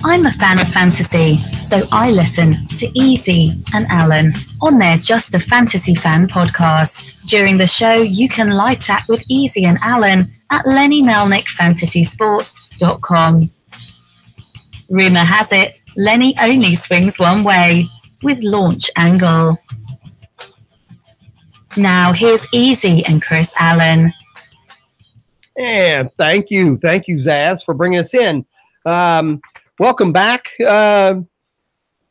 I'm a fan of fantasy, so I listen to Easy and Alan on their Just a Fantasy Fan podcast. During the show, you can live chat with Easy and Alan at LennyMelnickFantasySports.com. Rumour has it, Lenny only swings one way, with Launch Angle. Now here's Easy and Chris Allen. And thank you, Zaz, for bringing us in. Welcome back to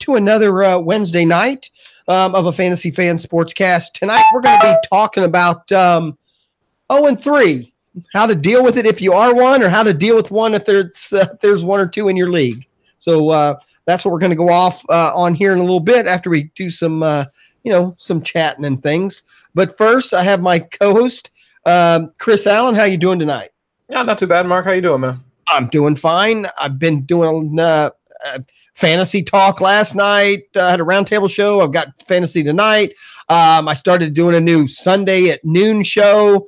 another Wednesday night of a Fantasy Fan Sportscast. Tonight we're going to be talking about 0-3, how to deal with it if you are one, or how to deal with one if there's one or two in your league. So that's what we're going to go off on here in a little bit after we do some chatting and things. But first, I have my co-host, Chris Allen. How you doing tonight? Yeah, not too bad, Mark. How you doing, man? I'm doing fine. I've been doing fantasy talk last night. I had a roundtable show. I've got fantasy tonight. I started doing a new Sunday at noon show,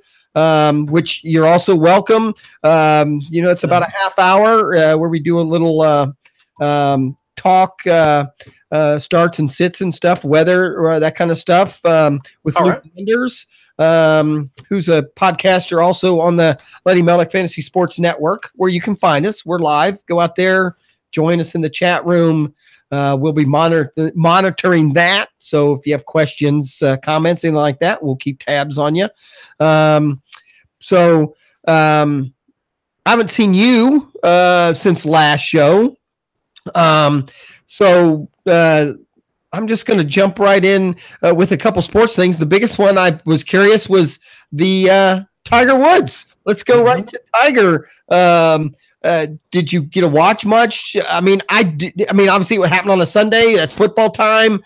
which you're also welcome. It's about a half hour where we do a little talk, starts and sits and stuff, weather, or that kind of stuff with Luke Landers, who's a podcaster also on the Lenny Melnick Fantasy Sports Network, where you can find us. We're live. Go out there, join us in the chat room. We'll be monitoring that. So if you have questions, comments, anything like that, we'll keep tabs on you. I haven't seen you since last show. I'm just going to jump right in with a couple sports things. The biggest one I was curious was the Tiger Woods. Let's go right to Tiger. Did you get to watch much? I mean, obviously what happened on a Sunday, that's football time.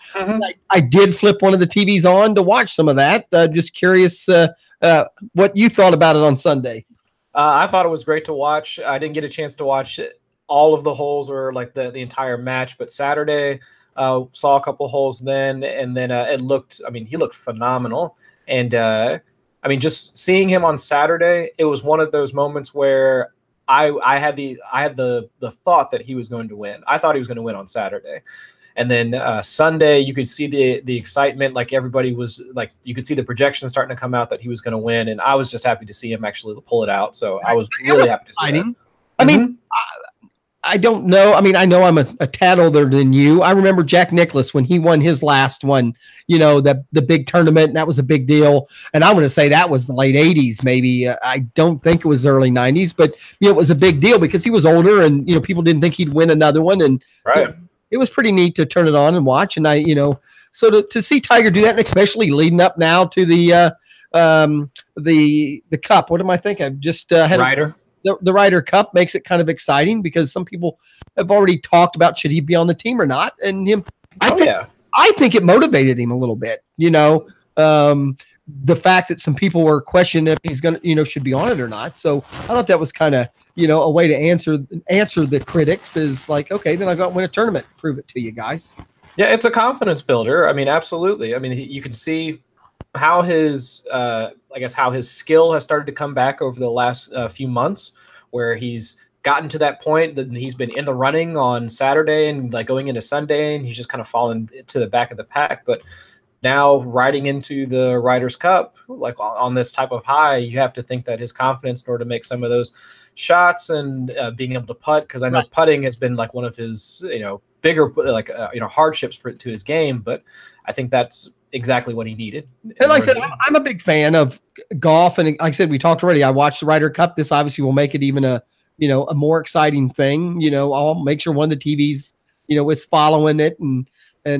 I did flip one of the TVs on to watch some of that. Just curious what you thought about it on Sunday. I thought it was great to watch. I didn't get a chance to watch all of the holes or like the entire match, but Saturday saw a couple holes then, and then he looked phenomenal. And just seeing him on Saturday, it was one of those moments where I had the thought that he was going to win. I thought he was going to win on Saturday. And then Sunday, you could see the excitement, like everybody was like, you could see the projections starting to come out that he was going to win. And I was just happy to see him actually pull it out. So I was really happy to see that. I mean, I don't know. I mean, I know I'm a tad older than you. I remember Jack Nicklaus when he won his last one, the big tournament, and that was a big deal. And I want to say that was the late 80s, maybe. I don't think it was early 90s, but it was a big deal because he was older and, people didn't think he'd win another one. And it was pretty neat to turn it on and watch. And so to see Tiger do that, and especially leading up now to the Cup. What am I thinking? I've just had Ryder. The Ryder Cup makes it kind of exciting because some people have already talked about should he be on the team or not, and him. I think it motivated him a little bit. The fact that some people were questioning if he's gonna, should be on it or not. So I thought that was kind of, a way to answer the critics is like, okay, then I got to win a tournament, prove it to you guys. Yeah, it's a confidence builder. I mean, absolutely. I mean, you can see how his skill has started to come back over the last few months, where he's gotten to that point that he's been in the running on Saturday and like going into Sunday, and he's just kind of fallen to the back of the pack. But now riding into the Ryder's Cup, like on this type of high, you have to think that his confidence in order to make some of those shots and being able to putt, because I know putting has been like one of his, bigger hardships to his game, but I think that's exactly what he needed. And like I said, I'm a big fan of golf, and like I said, we talked already. I watched the Ryder Cup. This obviously will make it even a more exciting thing. I'll make sure one of the TVs, is following it and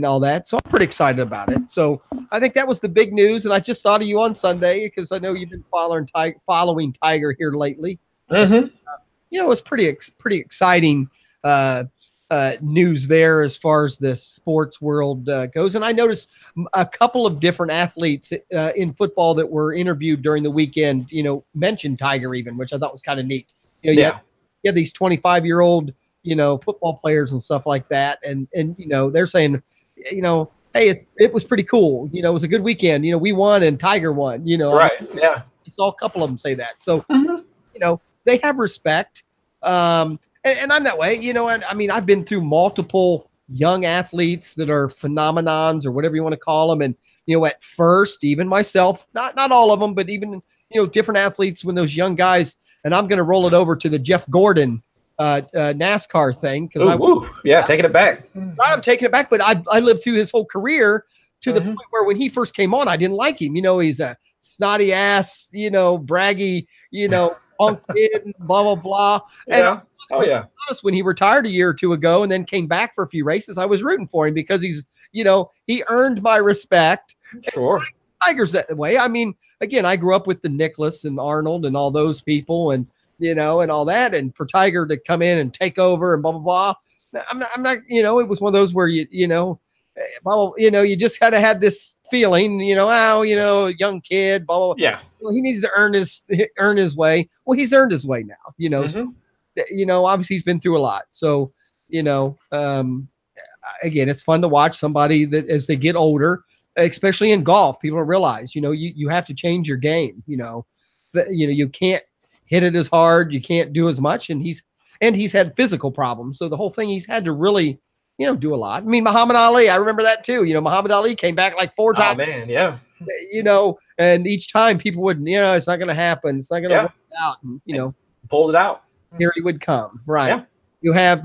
all that. So I'm pretty excited about it. So I think that was the big news, and I just thought of you on Sunday because I know you've been following Tiger here lately. It's pretty exciting news there as far as the sports world goes. And I noticed a couple of different athletes in football that were interviewed during the weekend, mentioned Tiger even, which I thought was kind of neat. You have these 25-year-old, football players and stuff like that. And they're saying, hey, it was pretty cool. It was a good weekend. We won and Tiger won, Right. Yeah. I saw a couple of them say that. So, they have respect. And I'm that way, you know. And I mean, I've been through multiple young athletes that are phenomenons or whatever you want to call them. And, you know, at first, even myself, not all of them, but even, you know, different athletes when those young guys, and I'm going to roll it over to the Jeff Gordon NASCAR thing. Taking it back. I'm taking it back, but I lived through his whole career to the point where when he first came on, I didn't like him. You know, he's a snotty ass, you know, braggy, you know, punk kid, blah, blah, blah. Yeah. And honest, when he retired a year or two ago and then came back for a few races, I was rooting for him because he's, you know, he earned my respect. Sure. Tiger's that way. I mean, again, I grew up with the Nicholas and Arnold and all those people and, you know, and all that. And for Tiger to come in and take over and blah, blah, blah. I'm not, you know, it was one of those where you know, you just kind of had this feeling, you know, young kid, blah, blah, blah. Yeah. Well, he needs to earn his way. Well, he's earned his way now, you know, so, you know, obviously he's been through a lot. So, you know, again, it's fun to watch somebody that as they get older, especially in golf, people don't realize, you know, you have to change your game, you know, you can't hit it as hard. You can't do as much. And he's had physical problems. So the whole thing, he's had to really, you know, do a lot. I mean, Muhammad Ali, I remember that too. You know, Muhammad Ali came back like 4 times. Oh man, yeah. You know, and each time people would, you know, it's not going to happen. It's not going to work out. And, you know, pulled it out. Here he would come. Right. Yeah. You have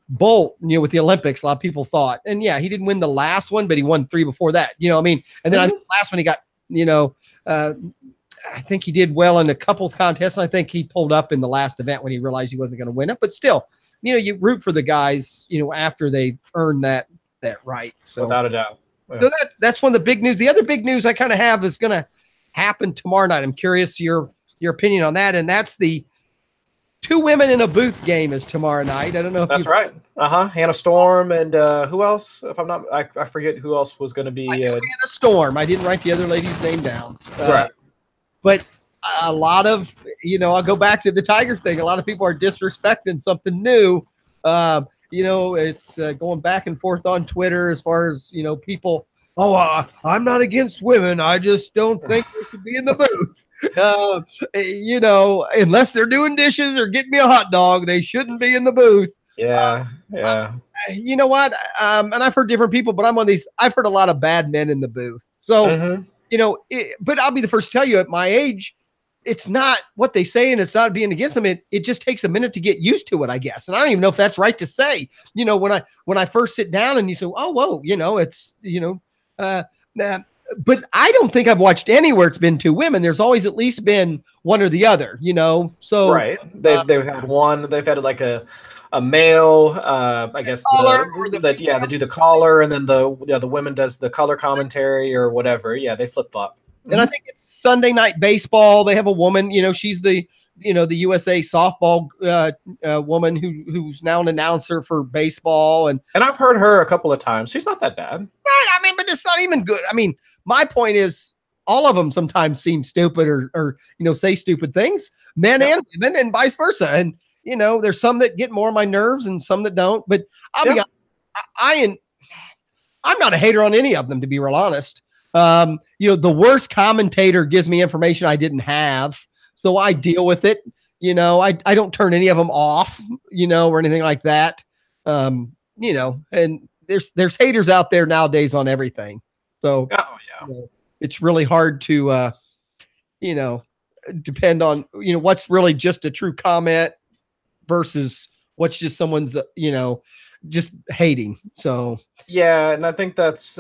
Bolt, you know, with the Olympics, a lot of people thought, and yeah, he didn't win the last one, but he won 3 before that. You know what I mean? And then I think the last one he got, you know, I think he did well in a couple of contests. And I think he pulled up in the last event when he realized he wasn't going to win it. But still, you know, you root for the guys, you know, after they've earned that right. So without a doubt. Yeah. So that's one of the big news. The other big news I kind of have is going to happen tomorrow night. I'm curious your opinion on that. And that's the 2 women in a booth game is tomorrow night. I don't know if that's right. Hannah Storm and who else? If I'm not, I forget who else was going to be. Hannah Storm. I didn't write the other lady's name down. Right. But a lot of, you know, I'll go back to the Tiger thing. A lot of people are disrespecting something new. You know, it's going back and forth on Twitter as far as, you know, people, I'm not against women. I just don't think they should be in the booth. You know, unless they're doing dishes or getting me a hot dog, they shouldn't be in the booth. Yeah. You know what? And I've heard different people, but I'm one of these. I've heard a lot of bad men in the booth. So, you know, but I'll be the first to tell you at my age, it's not what they say and it's not being against them. It just takes a minute to get used to it, I guess. And I don't even know if that's right to say, you know, when I first sit down and you say, oh, whoa, you know, it's, you know, but I don't think I've watched anywhere it's been 2 women. There's always at least been one or the other, you know? So right. They've had one, they've had like a male, I guess they do the collar and then the women does the color commentary or whatever. Yeah. They flip flop. And I think it's Sunday Night Baseball. They have a woman, you know, she's the USA softball woman who's now an announcer for baseball. And I've heard her a couple of times. She's not that bad. Right. I mean, but it's not even good. I mean, my point is all of them sometimes seem stupid or you know, say stupid things, men and women and vice versa. And, you know, there's some that get more on my nerves and some that don't. But I'll be honest, I'm not a hater on any of them, to be real honest. You know, the worst commentator gives me information I didn't have, so I deal with it. You know, I don't turn any of them off, you know, or anything like that. You know, and there's haters out there nowadays on everything. So you know, it's really hard to, you know, depend on, you know, what's really just a true comment versus what's just someone's, you know, just hating. So yeah, and I think there's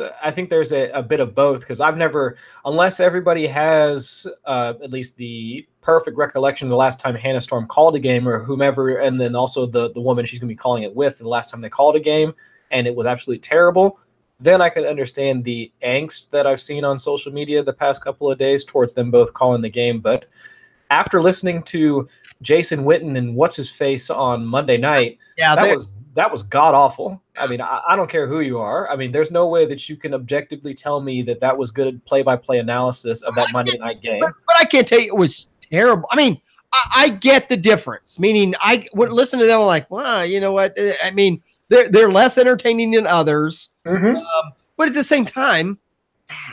a bit of both, because I've never, unless everybody has at least the perfect recollection of the last time Hannah Storm called a game or whomever, and then also the woman she's gonna be calling it with the last time they called a game and it was absolutely terrible, then I could understand the angst that I've seen on social media the past couple of days towards them both calling the game. But after listening to Jason Witten and what's his face on Monday night, that was god awful. I mean, I don't care who you are. I mean, there's no way that you can objectively tell me that was good play-by-play analysis of that Monday night game. But I can't tell you it was terrible. I mean, I get the difference. Meaning, I would listen to them like, well, you know what? I mean, they're less entertaining than others. But at the same time,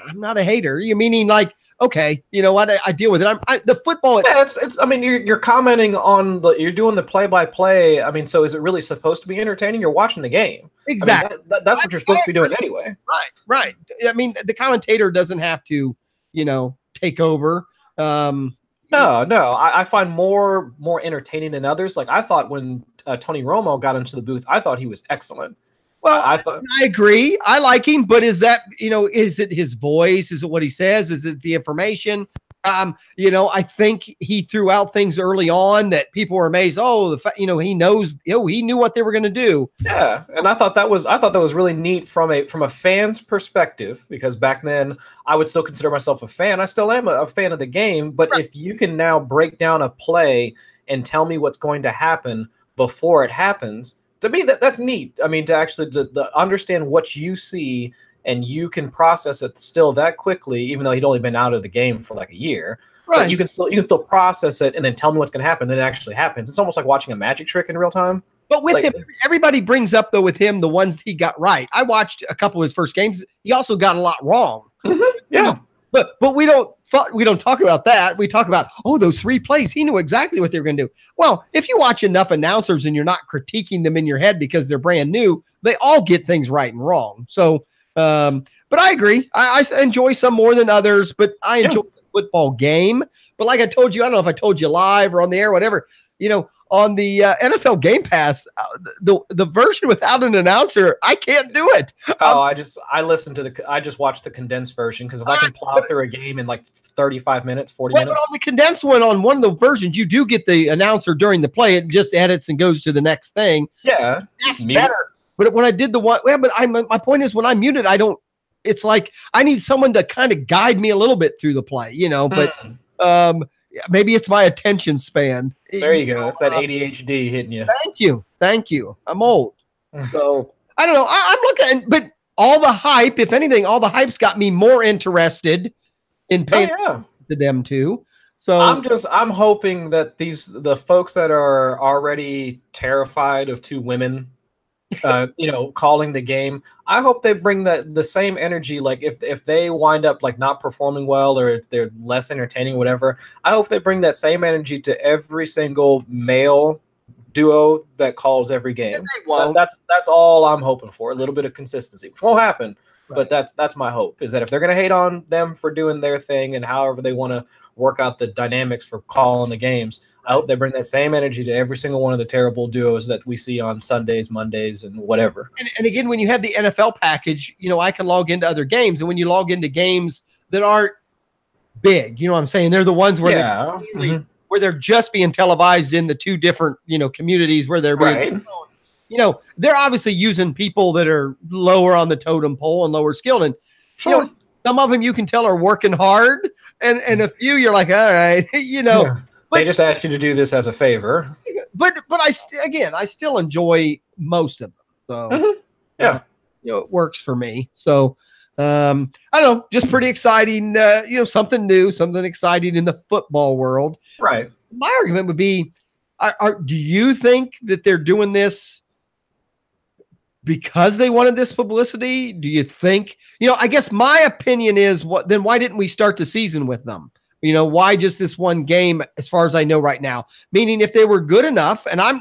I'm not a hater. You meaning like, okay, you know what? I deal with it. The football. Yeah, it's. I mean, you're commenting on you're doing the play-by-play. I mean, so is it really supposed to be entertaining? You're watching the game. Exactly. I mean, that's what you're supposed to be doing anyway. Right. I mean, the commentator doesn't have to, take over. No. I find more entertaining than others. Like I thought when Tony Romo got into the booth, I thought he was excellent. Well, I agree. I like him, but is that, is it his voice? Is it what he says? Is it the information? I think he threw out things early on that people were amazed. Oh, he knows, he knew what they were going to do. Yeah. And I thought that was really neat from a fan's perspective, because back then I would still consider myself a fan. I still am a fan of the game, but right. If you can now break down a play and tell me what's going to happen before it happens, to me, that's neat. I mean, to actually to understand what you see and you can process it still that quickly, even though he'd only been out of the game for like a year. Right. But you can still process it and then tell me what's going to happen. Then it actually happens. It's almost like watching a magic trick in real time. But with him, everybody brings up though with him the ones he got right. I watched a couple of his first games. He also got a lot wrong. Mm-hmm. Yeah. But we don't talk about that. We talk about, those 3 plays. He knew exactly what they were going to do. Well, if you watch enough announcers and you're not critiquing them in your head because they're brand new, they all get things right and wrong. So, but I agree. I enjoy some more than others, but I enjoy the football game. But like I told you, I don't know if I told you live or on the air, whatever, on the NFL Game Pass, the version without an announcer, I can't do it. I just watched the condensed version because if I can plow through a game in like 35 minutes, 40 minutes. But on the condensed on one of the versions, you do get the announcer during the play. It just edits and goes to the next thing. Yeah, that's better. But when I did the one, my point is when I muted, it's like I need someone to kind of guide me a little bit through the play, but maybe it's my attention span. There you go. It's that ADHD hitting you. Thank you. I'm old. So I don't know. I'm looking, but all the hype, if anything, all the hype's got me more interested in paying to them too. So I'm hoping that the folks that are already terrified of 2 women calling the game, I hope they bring the same energy. Like if they wind up like not performing well or if they're less entertaining, whatever, I hope they bring that same energy to every single male duo that calls every game. That's all I'm hoping for. A little bit of consistency, which won't happen, but that's my hope, is that if they're going to hate on them for doing their thing and however they want to work out the dynamics for calling the games, I hope they bring that same energy to every single one of the terrible duos that we see on Sundays, Mondays, and whatever. And again, when you have the NFL package, I can log into other games. And when you log into games that aren't big, you know what I'm saying? They're the ones where where they're just being televised in the 2 different, communities where they're being, they're obviously using people that are lower on the totem pole and lower skilled. And, some of them you can tell are working hard and a few you're like, all right, But they just asked you to do this as a favor. But I still enjoy most of them. So it works for me. So I don't know, just pretty exciting. Something new, something exciting in the football world. Right. My argument would be, do you think that they're doing this because they wanted this publicity? Do you think? I guess my opinion is, then why didn't we start the season with them? Why just this one game, as far as I know right now? Meaning if they were good enough, and I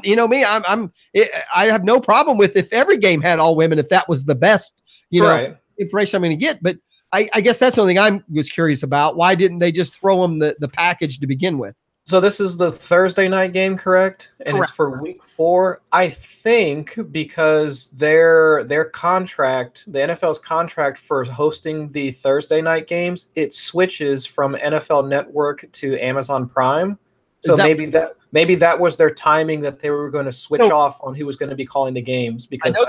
have no problem with if every game had all women, if that was the best, information I'm going to get. But I guess that's the only thing I was curious about. Why didn't they just throw them the package to begin with? So this is the Thursday night game, correct? And It's for week 4. I think because their contract, the NFL's contract for hosting the Thursday night games, it switches from NFL Network to Amazon Prime. So maybe that was their timing, that they were going to switch off on who was going to be calling the games, because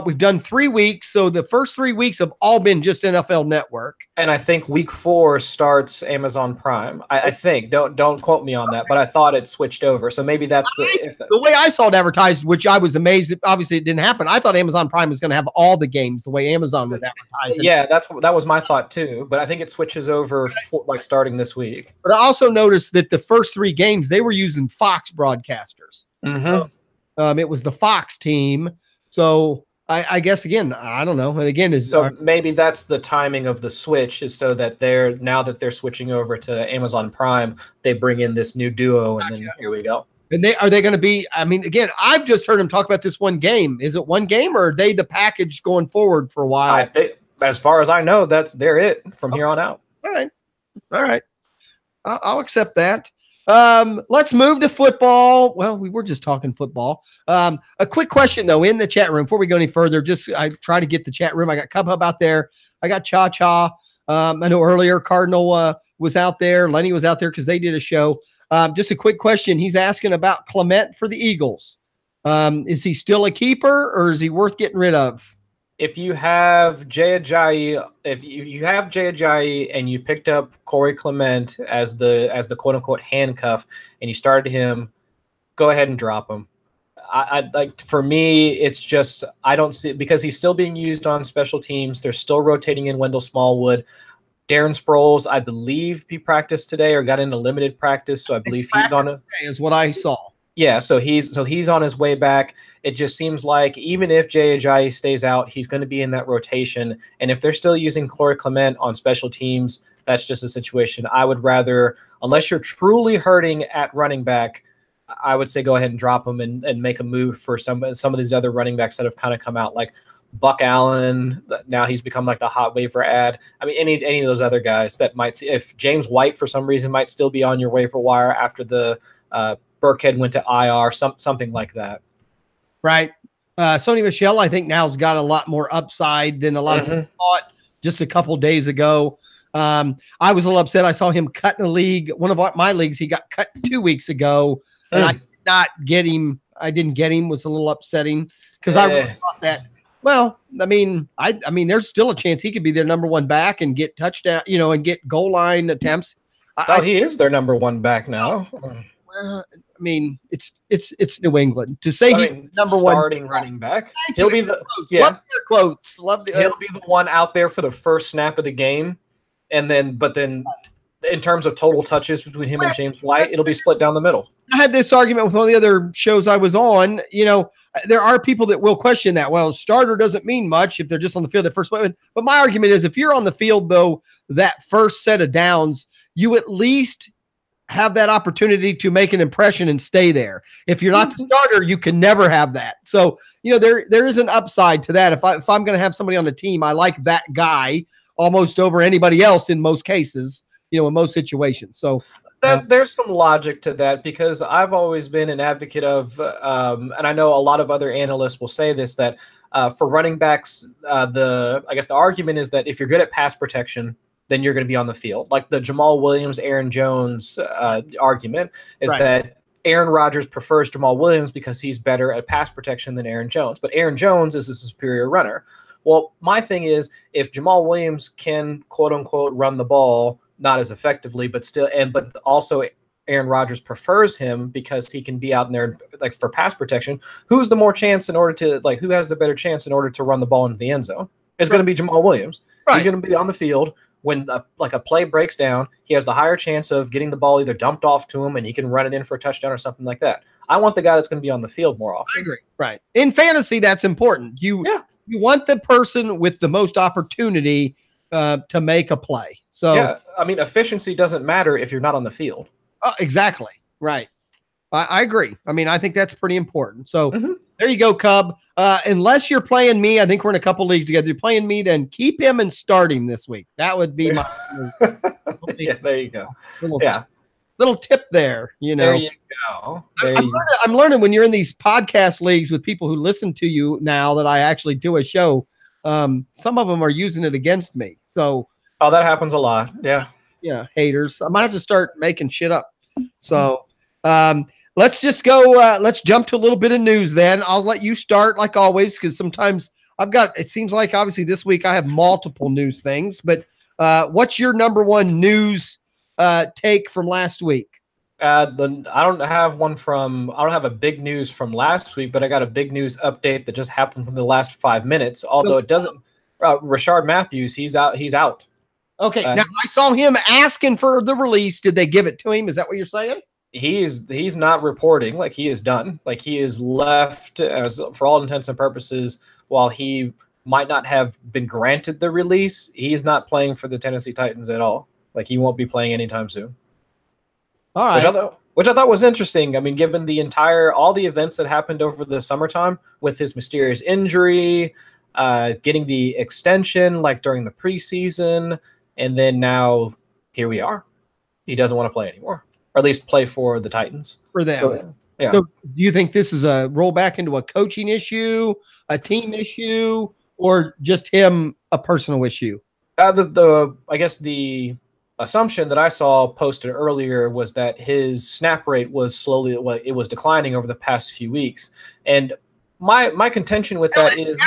we've done 3 weeks. So the first 3 weeks have all been just NFL Network. And I think week 4 starts Amazon Prime. I think, don't quote me on that, but I thought it switched over. So maybe that's the way I saw it advertised, which I was amazed. Obviously it didn't happen. I thought Amazon Prime was going to have all the games the way Amazon was advertising. Yeah, that was my thought too. But I think it switches over starting this week. But I also noticed that the first 3 games, they were using Fox broadcasters. Mm-hmm. It was the Fox team. So I guess again, I don't know. And again, so maybe that's the timing of the switch, is so that they're switching over to Amazon Prime, they bring in this new duo, and then here we go. And are they going to be? I mean, again, I've just heard him talk about this one game. Is it one game, or are they the package going forward for a while? As far as I know, they're it from here on out. All right. I'll accept that. Let's move to football. Well, we were just talking football. A quick question though in the chat room before we go any further. I try to get the chat room. I got Cub Hub out there. I got Cha Cha. I know earlier Cardinal was out there. Lenny was out there because they did a show. Just a quick question. He's asking about Clement for the Eagles. Is he still a keeper, or is he worth getting rid of? If you have Jay Ajayi, and you picked up Corey Clement as the quote unquote handcuff, and you started him, go ahead and drop him. I like, for me, it's just, I don't see, because he's still being used on special teams. They're still rotating in Wendell Smallwood. Darren Sproles, I believe he practiced today or got into limited practice, so I believe he's on it. Is what I saw. Yeah, so he's on his way back. It just seems like even if Jay Ajayi stays out, he's going to be in that rotation. And if they're still using Corey Clement on special teams, that's just a situation. I would rather, unless you're truly hurting at running back, I would say go ahead and drop him and make a move for some of these other running backs that have kind of come out, like Buck Allen. Now he's become like the hot waiver ad. I mean, any of those other guys that might see, if James White for some reason might still be on your waiver wire after the Burkhead went to IR, something like that. Right. Sony Michel, I think now's got a lot more upside than a lot of people thought just a couple days ago. I was a little upset. I saw him cut in a league. One of my leagues, he got cut 2 weeks ago, and I did not get him. I didn't get him. Was a little upsetting because I really thought that. Well, I mean, there's still a chance he could be their number one back and get touchdown, and get goal line attempts. He is their number one back now. I mean, it's New England to say he's number one starting running back. He'll be the love their quotes. He'll be the one out there for the first snap of the game, and then in terms of total touches between him and James White, it'll be split down the middle. I had this argument with one of the other shows I was on. There are people that will question that. Well, starter doesn't mean much if they're just on the field at first. But my argument is, if you're on the field though, that first set of downs, you at least have that opportunity to make an impression and stay there. If you're not the starter, you can never have that. So, there is an upside to that. If I'm going to have somebody on the team, I like that guy almost over anybody else in most cases, in most situations. So there's some logic to that, because I've always been an advocate of, and I know a lot of other analysts will say this, that for running backs, I guess the argument is that if you're good at pass protection, then you're going to be on the field. Like the Jamal Williams, Aaron Jones argument is that Aaron Rodgers prefers Jamal Williams because he's better at pass protection than Aaron Jones. But Aaron Jones is a superior runner. Well, my thing is, if Jamal Williams can, quote unquote, run the ball, not as effectively, but also Aaron Rodgers prefers him because he can be out in there like for pass protection, who's the more chance in order to who has the better chance in order to run the ball into the end zone? It's going to be Jamal Williams. Right. He's going to be on the field. When a play breaks down, he has the higher chance of getting the ball either dumped off to him and he can run it in for a touchdown or something like that. I want the guy that's going to be on the field more often. I agree. Right. In fantasy, that's important. You want the person with the most opportunity to make a play. So yeah, I mean, efficiency doesn't matter if you're not on the field. Exactly. Right. I agree. I mean, I think that's pretty important. So there you go, Cub. Unless you're playing me, I think we're in a couple leagues together. You're playing me, then keep him and start him this week. That would be my yeah, there you go. Little tip there. There you go. I'm learning when you're in these podcast leagues with people who listen to you now that I actually do a show. Some of them are using it against me. So that happens a lot. Yeah. Yeah, haters. I might have to start making shit up. So let's just go. Let's jump to a little bit of news then. I'll let you start like always, because sometimes it seems like obviously this week I have multiple news things, but what's your number one news take from last week? I don't have a big news from last week, but I got a big news update that just happened in the last 5 minutes. Although it doesn't, Rashard Matthews, he's out. Okay. Now I saw him asking for the release. Did they give it to him? Is that what you're saying? He's not reporting. Like, he is done. Like, he is left, as for all intents and purposes, while he might not have been granted the release, he's not playing for the Tennessee Titans at all. Like, he won't be playing anytime soon. All right. Which I thought was interesting. I mean, given all the events that happened over the summertime with his mysterious injury, getting the extension like during the preseason, and then now here we are. He doesn't want to play anymore, or at least play for the Titans. For them. So, yeah. So do you think this is a rollback into a coaching issue, a team issue, or just him a personal issue? I guess the assumption that I saw posted earlier was that his snap rate was declining over the past few weeks. And my contention with that is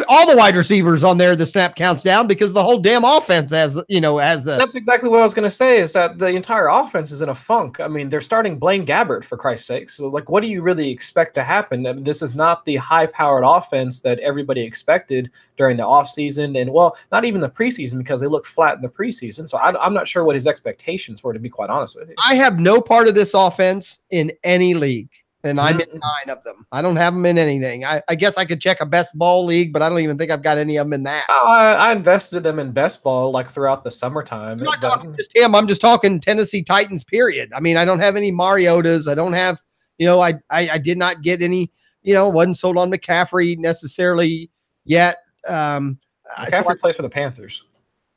all the wide receivers on there, the snap counts down because the whole damn offense that's exactly what I was going to say, is that the entire offense is in a funk. I mean, they're starting Blaine Gabbert, for Christ's sake. So like, what do you really expect to happen? I mean, this is not the high powered offense that everybody expected during the offseason, and well, not even the preseason, because they look flat in the preseason. So I'm not sure what his expectations were, to be quite honest with you. I have no part of this offense in any league. And I'm in 9 of them. I don't have them in anything. I guess I could check a best ball league, but I don't even think I've got any of them in that. I invested them in best ball like throughout the summertime. I'm not talking just him. I'm just talking Tennessee Titans, period. I mean, I don't have any Mariotas. I don't have, I did not get any, wasn't sold on McCaffrey necessarily yet. McCaffrey plays for the Panthers.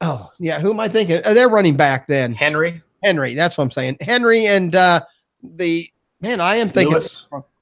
Oh, yeah. Who am I thinking? They're running back then. Henry. That's what I'm saying. Henry and I am thinking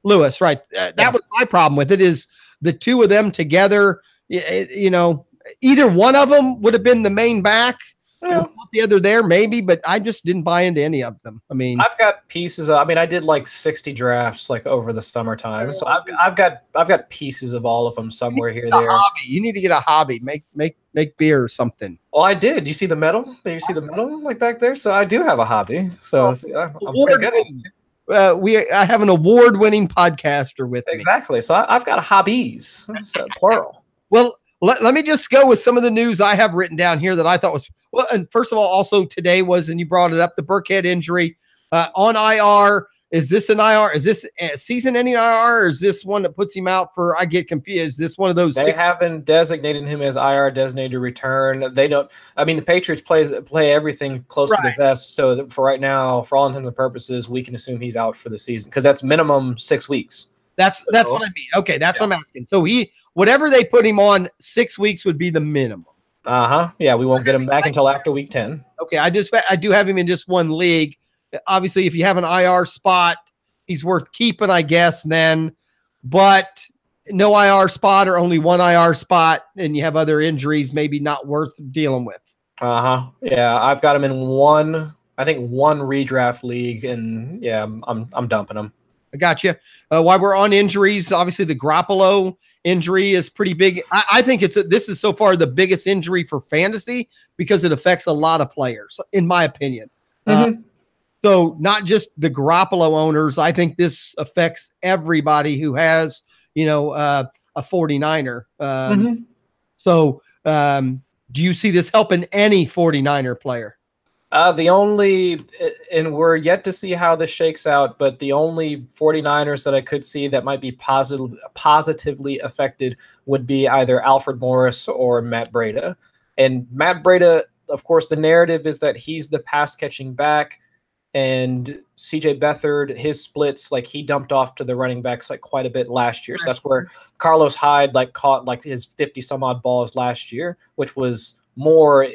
Lewis, right? That was my problem with it, is the two of them together. Either one of them would have been the main back. Yeah. The other there, maybe, but I just didn't buy into any of them. I mean, I've got pieces. I did like 60 drafts like over the summertime, so I've got pieces of all of them somewhere here. There, hobby. You need to get a hobby. Make beer or something. Well, I did. You see the medal? You see the medal like back there? So I do have a hobby. So I'm pretty good. I have an award-winning podcaster with me. Exactly. So I've got hobbies, plural. Well, let me just go with some of the news I have written down here that I thought was well. And first of all, also today was, and you brought it up, the Burkhead injury on IR. Is this an IR? Is this a season-ending IR, or is this one that puts him out for? I get confused. Is this one of those? They haven't designated him as IR, designated to return. They don't. I mean, the Patriots play everything close to the vest. So for right now, for all intents and purposes, we can assume he's out for the season, because that's minimum 6 weeks. That's what I mean. Okay, that's what I'm asking. So whatever they put him on, 6 weeks would be the minimum. Yeah, we won't get him back until after week 10. Okay, I do have him in just one league. Obviously, if you have an IR spot, he's worth keeping, I guess, then. But no IR spot, or only one IR spot, and you have other injuries, maybe not worth dealing with. Yeah, I've got him in one redraft league, and yeah, I'm dumping him. I got you. While we're on injuries, obviously the Garoppolo injury is pretty big. I think this is so far the biggest injury for fantasy, because it affects a lot of players, in my opinion. So not just the Garoppolo owners. I think this affects everybody who has, a 49er. So do you see this helping any 49er player? And we're yet to see how this shakes out, but the only 49ers that I could see that might be positively affected would be either Alfred Morris or Matt Breida. And Matt Breida, of course, the narrative is that he's the pass catching back. And CJ Beathard, his splits, like he dumped off to the running backs like quite a bit last year. So that's where Carlos Hyde caught like his 50 some odd balls last year, which was more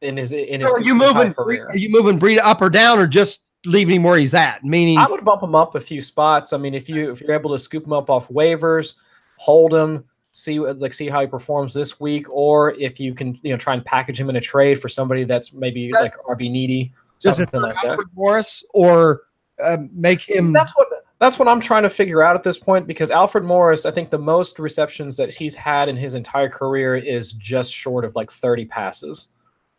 in his Are you moving Breida up or down, or just leaving him where he's at? Meaning, I would bump him up a few spots. I mean, if you're able to scoop him up off waivers, hold him, see how he performs this week, or if you can try and package him in a trade for somebody that's maybe like RB needy. Something like that. Alfred Morris, or make him. That's what I'm trying to figure out at this point, because Alfred Morris, I think the most receptions that he's had in his entire career is just short of like 30 passes.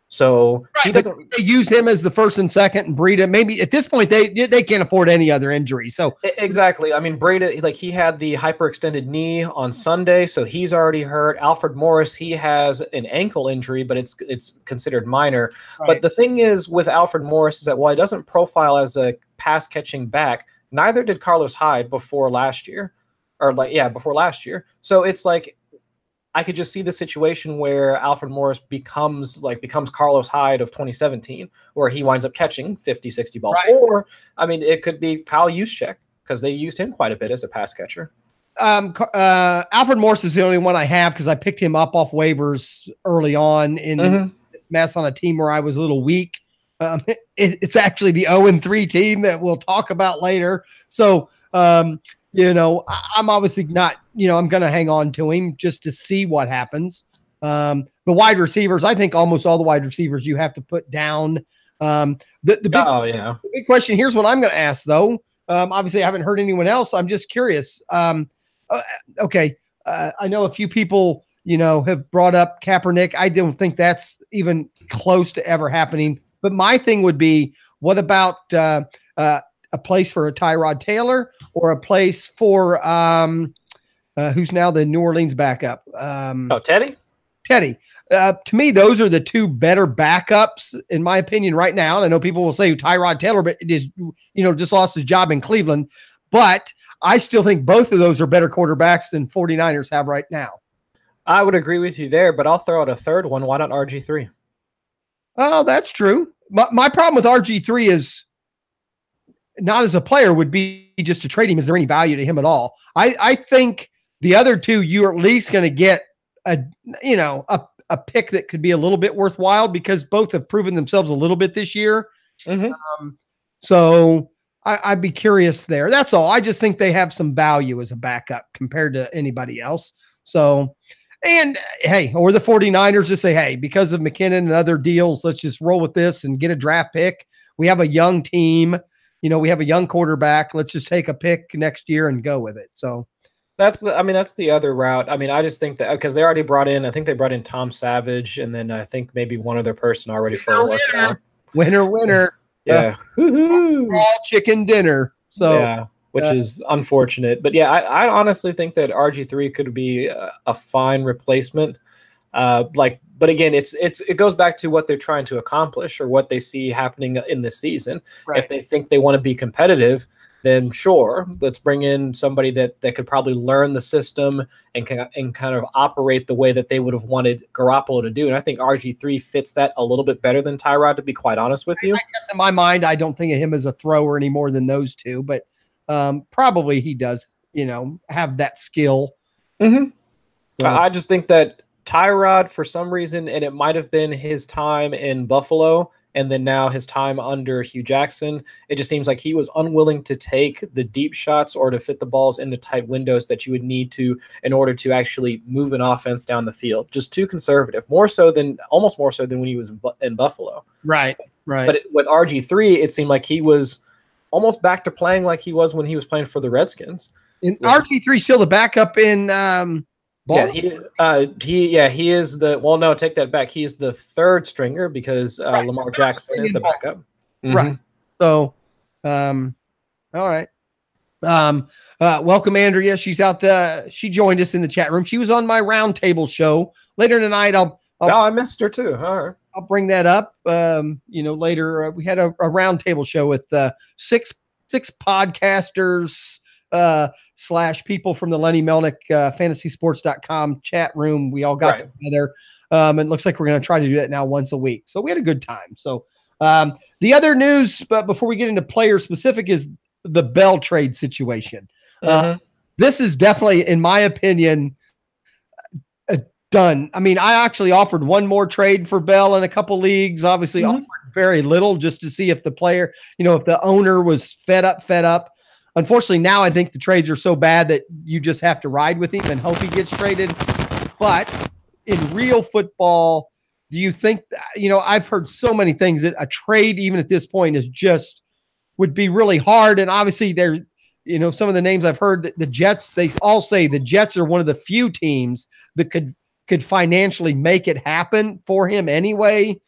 So he doesn't. They use him as the first and second, and Breida. Maybe at this point they can't afford any other injury. So exactly. I mean, Breida, he had the hyperextended knee on Sunday, so he's already hurt. Alfred Morris, he has an ankle injury, but it's considered minor. Right. But the thing is with Alfred Morris is that while he doesn't profile as a pass catching back, neither did Carlos Hyde before last year, before last year. So it's like, I could just see the situation where Alfred Morris becomes Carlos Hyde of 2017, where he winds up catching 50, 60 balls. Right. Or, I mean, it could be Kyle Juszczyk, because they used him quite a bit as a pass catcher. Alfred Morris is the only one I have because I picked him up off waivers early on in this mess on a team where I was a little weak. It's actually the 0-3 team that we'll talk about later. So, you know, I'm obviously not, you know, I'm going to hang on to him just to see what happens. The wide receivers, I think almost all the wide receivers you have to put down. The big question, here's what I'm going to ask, though. Obviously, I haven't heard anyone else. I'm just curious. Okay. I know a few people, you know, have brought up Kaepernick. I don't think that's even close to ever happening. But my thing would be, what about a place for a Tyrod Taylor or a place for who's now the New Orleans backup? Teddy? Teddy. To me, those are the two better backups, in my opinion, right now. And I know people will say Tyrod Taylor, but it is, you know, just lost his job in Cleveland. But I still think both of those are better quarterbacks than 49ers have right now. I would agree with you there, but I'll throw out a third one. Why not RG3? Oh, that's true. My problem with RG3 is not as a player would be just to trade him. Is there any value to him at all? I think the other two, you're at least going to get a pick that could be a little bit worthwhile because both have proven themselves a little bit this year. So I'd be curious there. That's all. I just think they have some value as a backup compared to anybody else. So, and hey, or the 49ers just say, hey, because of McKinnon and other deals, let's just roll with this and get a draft pick. We have a young team. You know, we have a young quarterback. Let's just take a pick next year and go with it. So that's the other route. I mean, I just think that because they already brought in Tom Savage, and then I think maybe one other person already for a workout. Winner. Yeah. All chicken dinner. So yeah, which is unfortunate. But yeah, I honestly think that RG3 could be a fine replacement. But again, it goes back to what they're trying to accomplish or what they see happening in this season. Right. If they think they want to be competitive, then sure, let's bring in somebody that could probably learn the system and kind of operate the way that they would have wanted Garoppolo to do. And I think RG3 fits that a little bit better than Tyrod, to be quite honest with you. I guess in my mind, I don't think of him as a thrower any more than those two, but probably he does, you know, have that skill. So, I just think that Tyrod, for some reason, and it might have been his time in Buffalo and then now his time under Hugh Jackson, it just seems like he was unwilling to take the deep shots or to fit the balls into tight windows that you would need to in order to actually move an offense down the field. Just too conservative, almost more so than when he was in Buffalo. Right. But with RG3, it seemed like he was almost back to playing like he was when he was playing for the Redskins. And RG3 still the backup in he is the. Well, no, take that back. He's the third stringer because Lamar Jackson is the backup. Right. So, all right. Welcome, Andrea. She's out. She joined us in the chat room. She was on my roundtable show later tonight. I missed her too. All right. I'll bring that up. Later we had a roundtable show with six podcasters. / people from the Lenny Melnick fantasysports.com chat room. We all got together. It looks like we're going to try to do that now once a week. So we had a good time. So the other news, but before we get into player specific, is the Bell trade situation. This is definitely, in my opinion, done. I mean, I actually offered one more trade for Bell in a couple leagues, obviously offered very little just to see if the player, if the owner was fed up. Unfortunately, now I think the trades are so bad that you just have to ride with him and hope he gets traded. But in real football, do you think, I've heard so many things that a trade, even at this point, would be really hard. And obviously there, some of the names I've heard, that the Jets, they all say the Jets are one of the few teams that could financially make it happen for him anyway.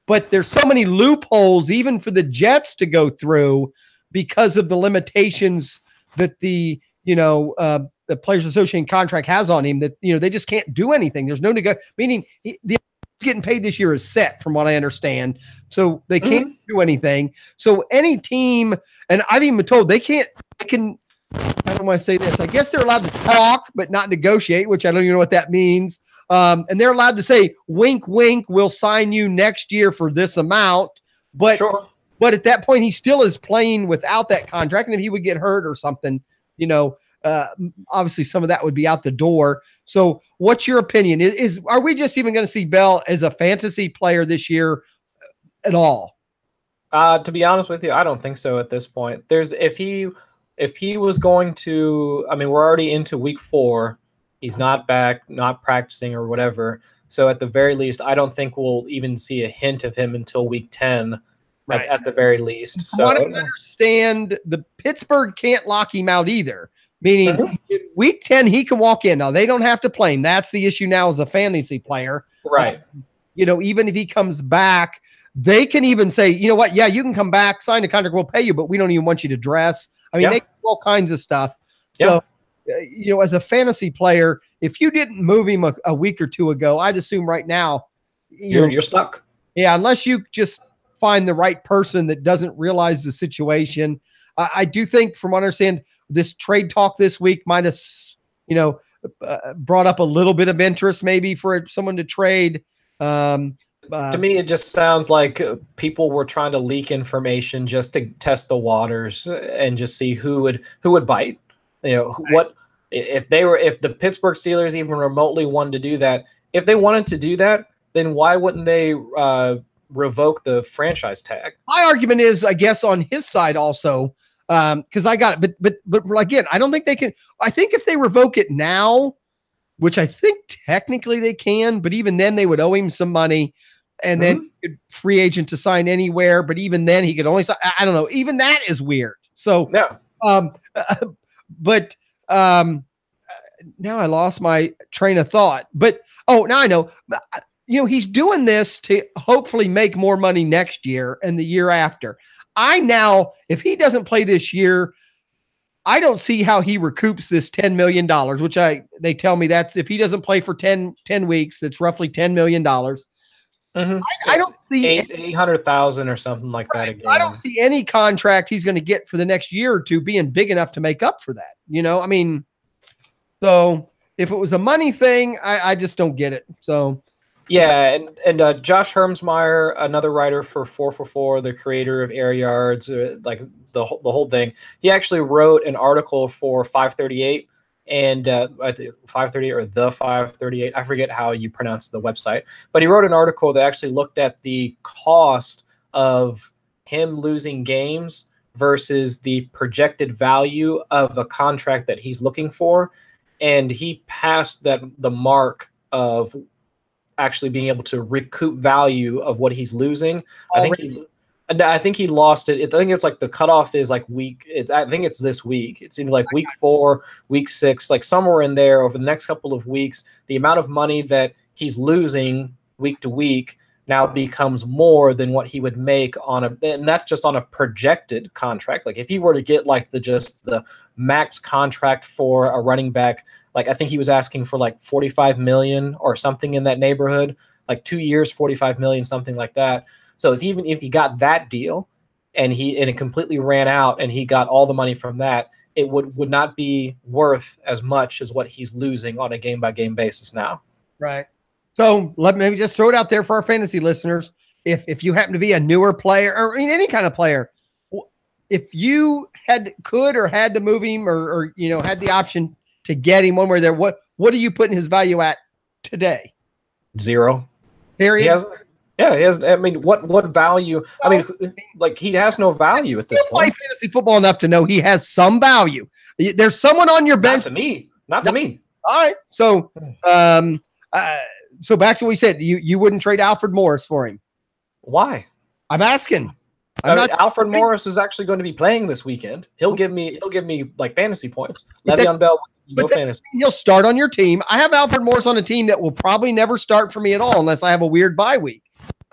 But there's so many loopholes even for the Jets to go through because of the limitations that the Players Association contract has on him, that, they just can't do anything. There's no meaning the getting paid this year is set from what I understand. So they can't do anything. So any team, and I've even been told I don't want to say this. I guess they're allowed to talk, but not negotiate, which I don't even know what that means. And they're allowed to say, wink, wink, we'll sign you next year for this amount. But Sure. But at that point, he still is playing without that contract. And if he would get hurt or something, obviously some of that would be out the door. So what's your opinion? Are we just even going to see Bell as a fantasy player this year at all? To be honest with you, I don't think so at this point. If he was going to, I mean, we're already into week 4. He's not back, not practicing or whatever. So at the very least, I don't think we'll even see a hint of him until week 10. Right. At the very least. So I want to understand the Pittsburgh can't lock him out either. Meaning in week 10, he can walk in. Now they don't have to play him. That's the issue now as a fantasy player. Right. Even if he comes back, they can even say, you know what? Yeah, you can come back, sign a contract, we'll pay you, but we don't even want you to dress. I mean, they do all kinds of stuff. So, as a fantasy player, if you didn't move him a week or two ago, I'd assume right now you're stuck. Yeah, unless you just find the right person that doesn't realize the situation. I do think, from what I understand, this trade talk this week might have, brought up a little bit of interest maybe for someone to trade. To me, it just sounds like people were trying to leak information just to test the waters and just see who would bite. What if the Pittsburgh Steelers even remotely wanted to do that? If they wanted to do that, then why wouldn't they revoke the franchise tag? My argument is, I guess, on his side also, because I got it, but again, I don't think they can. I think if they revoke it now, which I think technically they can, but even then they would owe him some money, and then free agent to sign anywhere. But even then, he could only sign. I don't know. Even that is weird. So yeah. Now I lost my train of thought. But now I know. He's doing this to hopefully make more money next year and the year after. If he doesn't play this year, I don't see how he recoups this $10 million, which they tell me that's if he doesn't play for 10 weeks, that's roughly $10 million. I don't see 800,000 or something like that again. I don't see any contract he's going to get for the next year or two being big enough to make up for that. So if it was a money thing, I just don't get it. So. Yeah, and Josh Hermsmeyer, another writer for 444, the creator of Air Yards, like the whole thing. He actually wrote an article for 538 and 538 or the 538. I forget how you pronounce the website, but he wrote an article that actually looked at the cost of him losing games versus the projected value of a contract that he's looking for, and he passed the mark of actually being able to recoup value of what he's losing. I think he lost it. I think it's like the cutoff is like I think it's this week. It's either like week 4, week 6, like somewhere in there over the next couple of weeks. The amount of money that he's losing week to week now becomes more than what he would make and that's just on a projected contract. Like if he were to get like the max contract for a running back, like I think he was asking for like 45 million or something in that neighborhood, like 2 years, 45 million, something like that. So even if he got that deal and it completely ran out and he got all the money from that, it would not be worth as much as what he's losing on a game by game basis now. Right. So let me just throw it out there for our fantasy listeners. If you happen to be a newer player or any kind of player, if you had to move him or had the option to get him one way or there, what are you putting his value at today? 0. Period. He has. I mean, what value? I mean, like he has no value at this point. Play fantasy football enough to know he has some value. There's someone on your bench. Not to me. All right. So, so back to what we said. You wouldn't trade Alfred Morris for him. Why? I'm asking. Alfred Morris is actually going to be playing this weekend. He'll give me like fantasy points. Le'Veon Bell, no fantasy. He'll start on your team. I have Alfred Morris on a team that will probably never start for me at all unless I have a weird bye week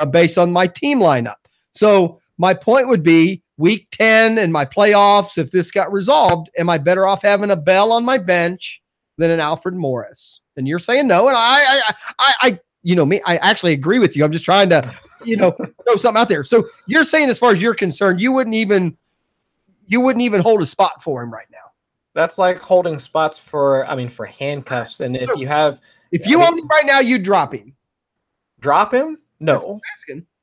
based on my team lineup. So my point would be week 10 and my playoffs, if this got resolved, am I better off having a Bell on my bench than an Alfred Morris? And you're saying no. And I I actually agree with you. I'm just trying to, throw something out there. So you're saying, as far as you're concerned, you wouldn't even hold a spot for him right now. That's like holding spots for handcuffs. And if you have If you owned him right now, you'd drop him. Drop him? No.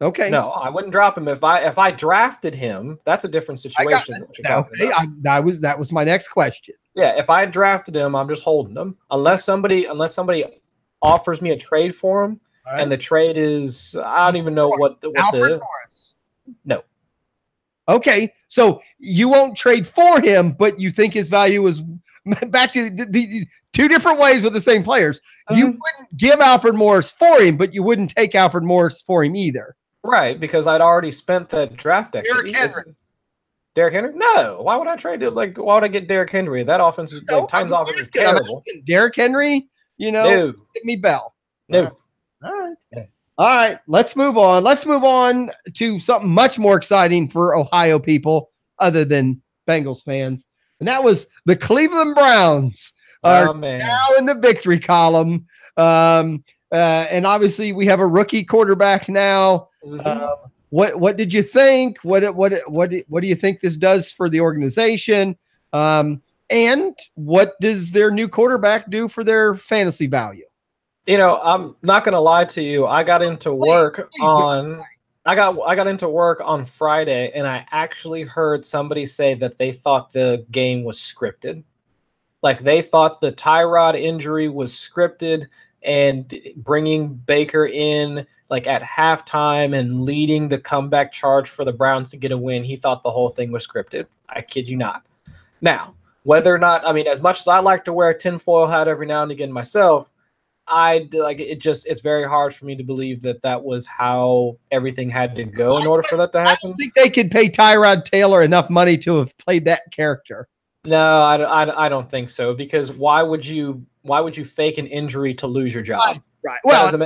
Okay. No, I wouldn't drop him. If I drafted him, that's a different situation. That was my next question. Yeah, if I drafted him, I'm just holding him unless somebody offers me a trade for him, right. And the trade is I don't even know what Alfred Morris. No. Okay, so you won't trade for him, but you think his value is back to the two different ways with the same players. You wouldn't give Alfred Morris for him, but you wouldn't take Alfred Morris for him either. Right, because I'd already spent that draft equity. Derrick Henry? No. Why would I trade it? Like, why would I get Derrick Henry? That offense is Titans offense is terrible. Derrick Henry, no. Give me Bell. No. All right. Yeah. All right. Let's move on. Let's move on to something much more exciting for Ohio people other than Bengals fans. And that was the Cleveland Browns are now in the victory column. And obviously we have a rookie quarterback now. What did you think? What do you think this does for the organization? And what does their new quarterback do for their fantasy value? I'm not going to lie to you. I got into work on Friday, and I actually heard somebody say that they thought the game was scripted. Like they thought the Tyrod injury was scripted, and bringing Baker in like at halftime and leading the comeback charge for the Browns to get a win. He thought the whole thing was scripted. I kid you not. Now, whether or not, as much as I like to wear a tinfoil hat every now and again myself, it's very hard for me to believe that was how everything had to go in order for that to happen. I don't think they could pay Tyrod Taylor enough money to have played that character. No, I don't think so, because why would you fake an injury to lose your job? Right. Well, it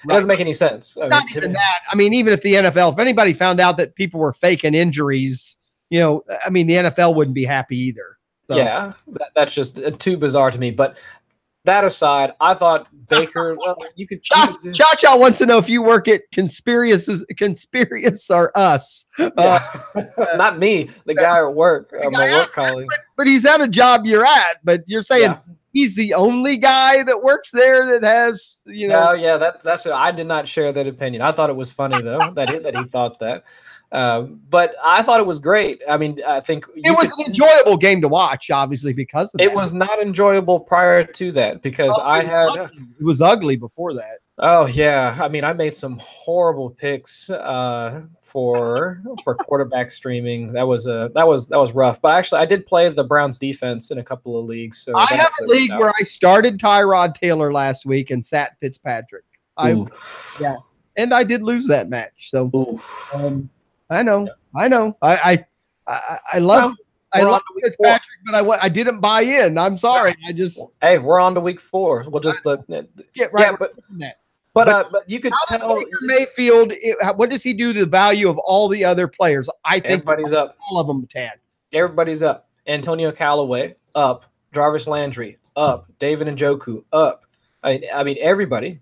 doesn't make any sense. Not even that. Even if the NFL, if anybody found out that people were faking injuries, the NFL wouldn't be happy either. So. Yeah, that's just too bizarre to me. But that aside, I thought Baker. You could. Cha wants to know if you work at Conspiracious or Us. Not me, the guy at work, my work colleague. But he's at a job you're at. But you're saying he's the only guy that works there that has, No, yeah, that's it. I did not share that opinion. I thought it was funny though that he thought that. But I thought it was great. I think it was an enjoyable game to watch, obviously, because of it was not enjoyable prior to that because it was ugly before that. Oh yeah, I made some horrible picks for quarterback streaming. That was rough. But actually, I did play the Browns defense in a couple of leagues. So I have a league where I started Tyrod Taylor last week and sat Fitzpatrick. And I did lose that match. So. I know. I love Fitzpatrick, but I didn't buy in. I'm sorry. Hey, we're on to week 4. We'll just get right. Yeah, but you could tell Mayfield. What does he do to the value of all the other players? I think everybody's up. All of them, Tad. Everybody's up. Antonio Callaway up. Jarvis Landry up. David Njoku up. Everybody.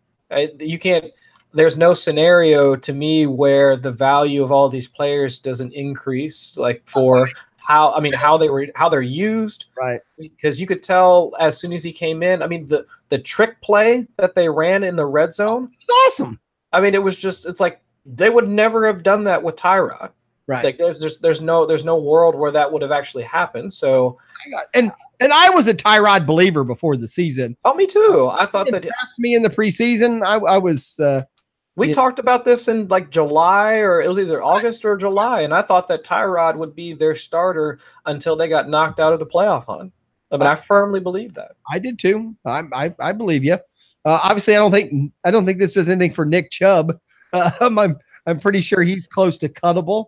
You can't. There's no scenario to me where the value of all these players doesn't increase, like for how they're used. Right. Because you could tell as soon as he came in, the trick play that they ran in the red zone was awesome. It was just, it's like they would never have done that with Tyrod. Right. Like there's no world where that would have actually happened. So and I was a Tyrod believer before the season. Oh, me too. I thought that impressed me in the preseason. I was We talked about this in like July, or it was either August or July, and I thought that Tyrod would be their starter until they got knocked out of the playoff hunt. I firmly believe that. I did too. I believe you. Obviously, I don't think this does anything for Nick Chubb. I'm pretty sure he's close to cuttable.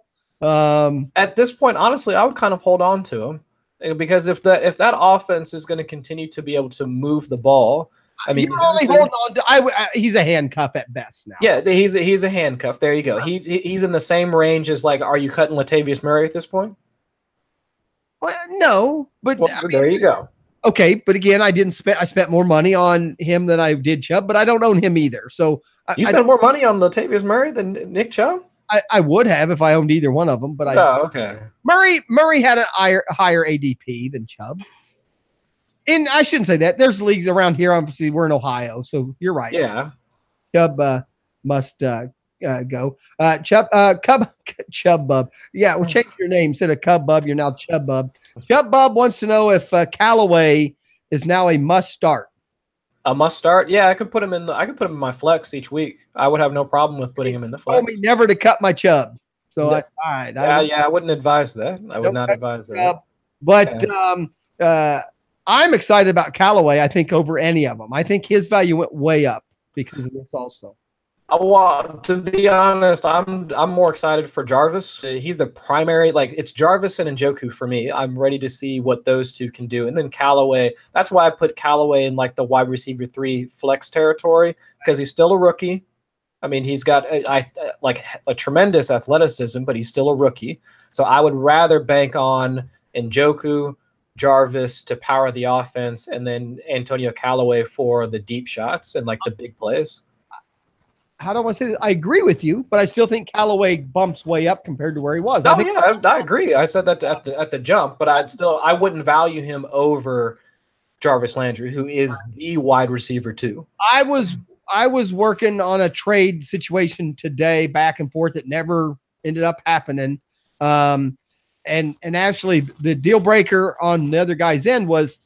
At this point, honestly, I would kind of hold on to him because if that offense is going to continue to be able to move the ball. You're only holding on to. He's a handcuff at best now. Yeah, he's a handcuff. There you go. He's in the same range as like. Are you cutting Latavius Murray at this point? Well, no, but there you go. Okay, but again, I spent more money on him than I did Chubb, but I don't own him either. So you spent more money on Latavius Murray than Nick Chubb? I would have if I owned either one of them, but okay. Murray had a higher ADP than Chubb. And I shouldn't say that. There's leagues around here. Obviously, we're in Ohio, so you're right. Yeah. Chubb must go. Chubb Bub. Yeah, we'll change your name. Instead of Cub Bub, you're now Chubb Bub. Chubb Bub wants to know if Callaway is now a must start. A must start? Yeah, I could put him in my flex each week. I would have no problem with putting him in the flex. Told me never to cut my Chubb. So No. I wouldn't advise that. I would not advise that. But I'm excited about Callaway, I think, over any of them. I think his value went way up because of this also. To be honest, I'm more excited for Jarvis. He's the primary, it's Jarvis and Njoku for me. I'm ready to see what those two can do. And then Callaway, that's why I put Callaway in the wide receiver 3 flex territory, because he's still a rookie. I mean, he's got a tremendous athleticism, but he's still a rookie. So I would rather bank on Njoku, Jarvis to power the offense, and then Antonio Callaway for the deep shots and the big plays. How do I say this? I agree with you, but I still think Callaway bumps way up compared to where he was. I agree. I said that at the jump, but I wouldn't value him over Jarvis Landry, who is the wide receiver 2. I was working on a trade situation today, back and forth. It never ended up happening. And actually, the deal breaker on the other guy's end was,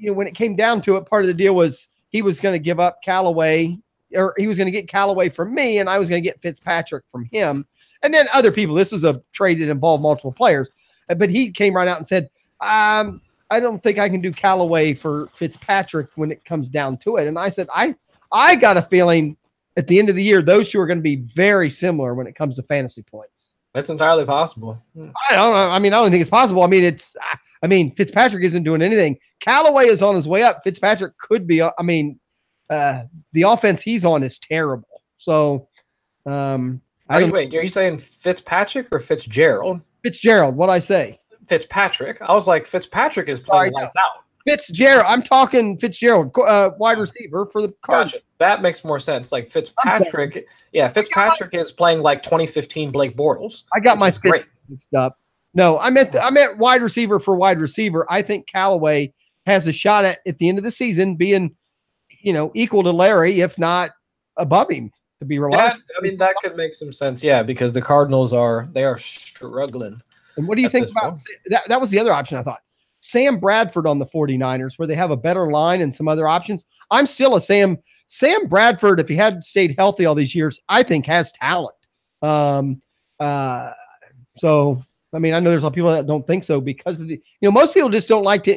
when it came down to it, part of the deal was he was going to give up Callaway, or he was going to get Callaway from me, and I was going to get Fitzpatrick from him. And then other people. This was a trade that involved multiple players. But he came right out and said, I don't think I can do Callaway for Fitzpatrick when it comes down to it. And I said, I got a feeling at the end of the year, those two are going to be very similar when it comes to fantasy points. That's entirely possible. I don't know. I don't think it's possible. Fitzpatrick isn't doing anything. Callaway is on his way up. Fitzpatrick could be. The offense he's on is terrible. So, wait, are you saying Fitzpatrick or Fitzgerald? Fitzgerald. What'd I say? Fitzpatrick. I was like, Fitzpatrick is playing lights out. Fitzgerald. I'm talking Fitzgerald, wide receiver for the Cardinals. Gotcha. That makes more sense. Fitzpatrick. Yeah, Fitzpatrick is playing 2015 Blake Bortles. I got my Fitz mixed up. No, I meant wide receiver for wide receiver. I think Callaway has a shot at the end of the season being, equal to Larry, if not above him, to be reliable. Yeah, that could make some sense. Yeah, because the Cardinals are struggling. And what do you think about that? That was the other option I thought. Sam Bradford on the 49ers, where they have a better line and some other options. I'm still a Sam Bradford, if he had stayed healthy all these years, I think has talent. So, I know there's a lot of people that don't think so because of most people just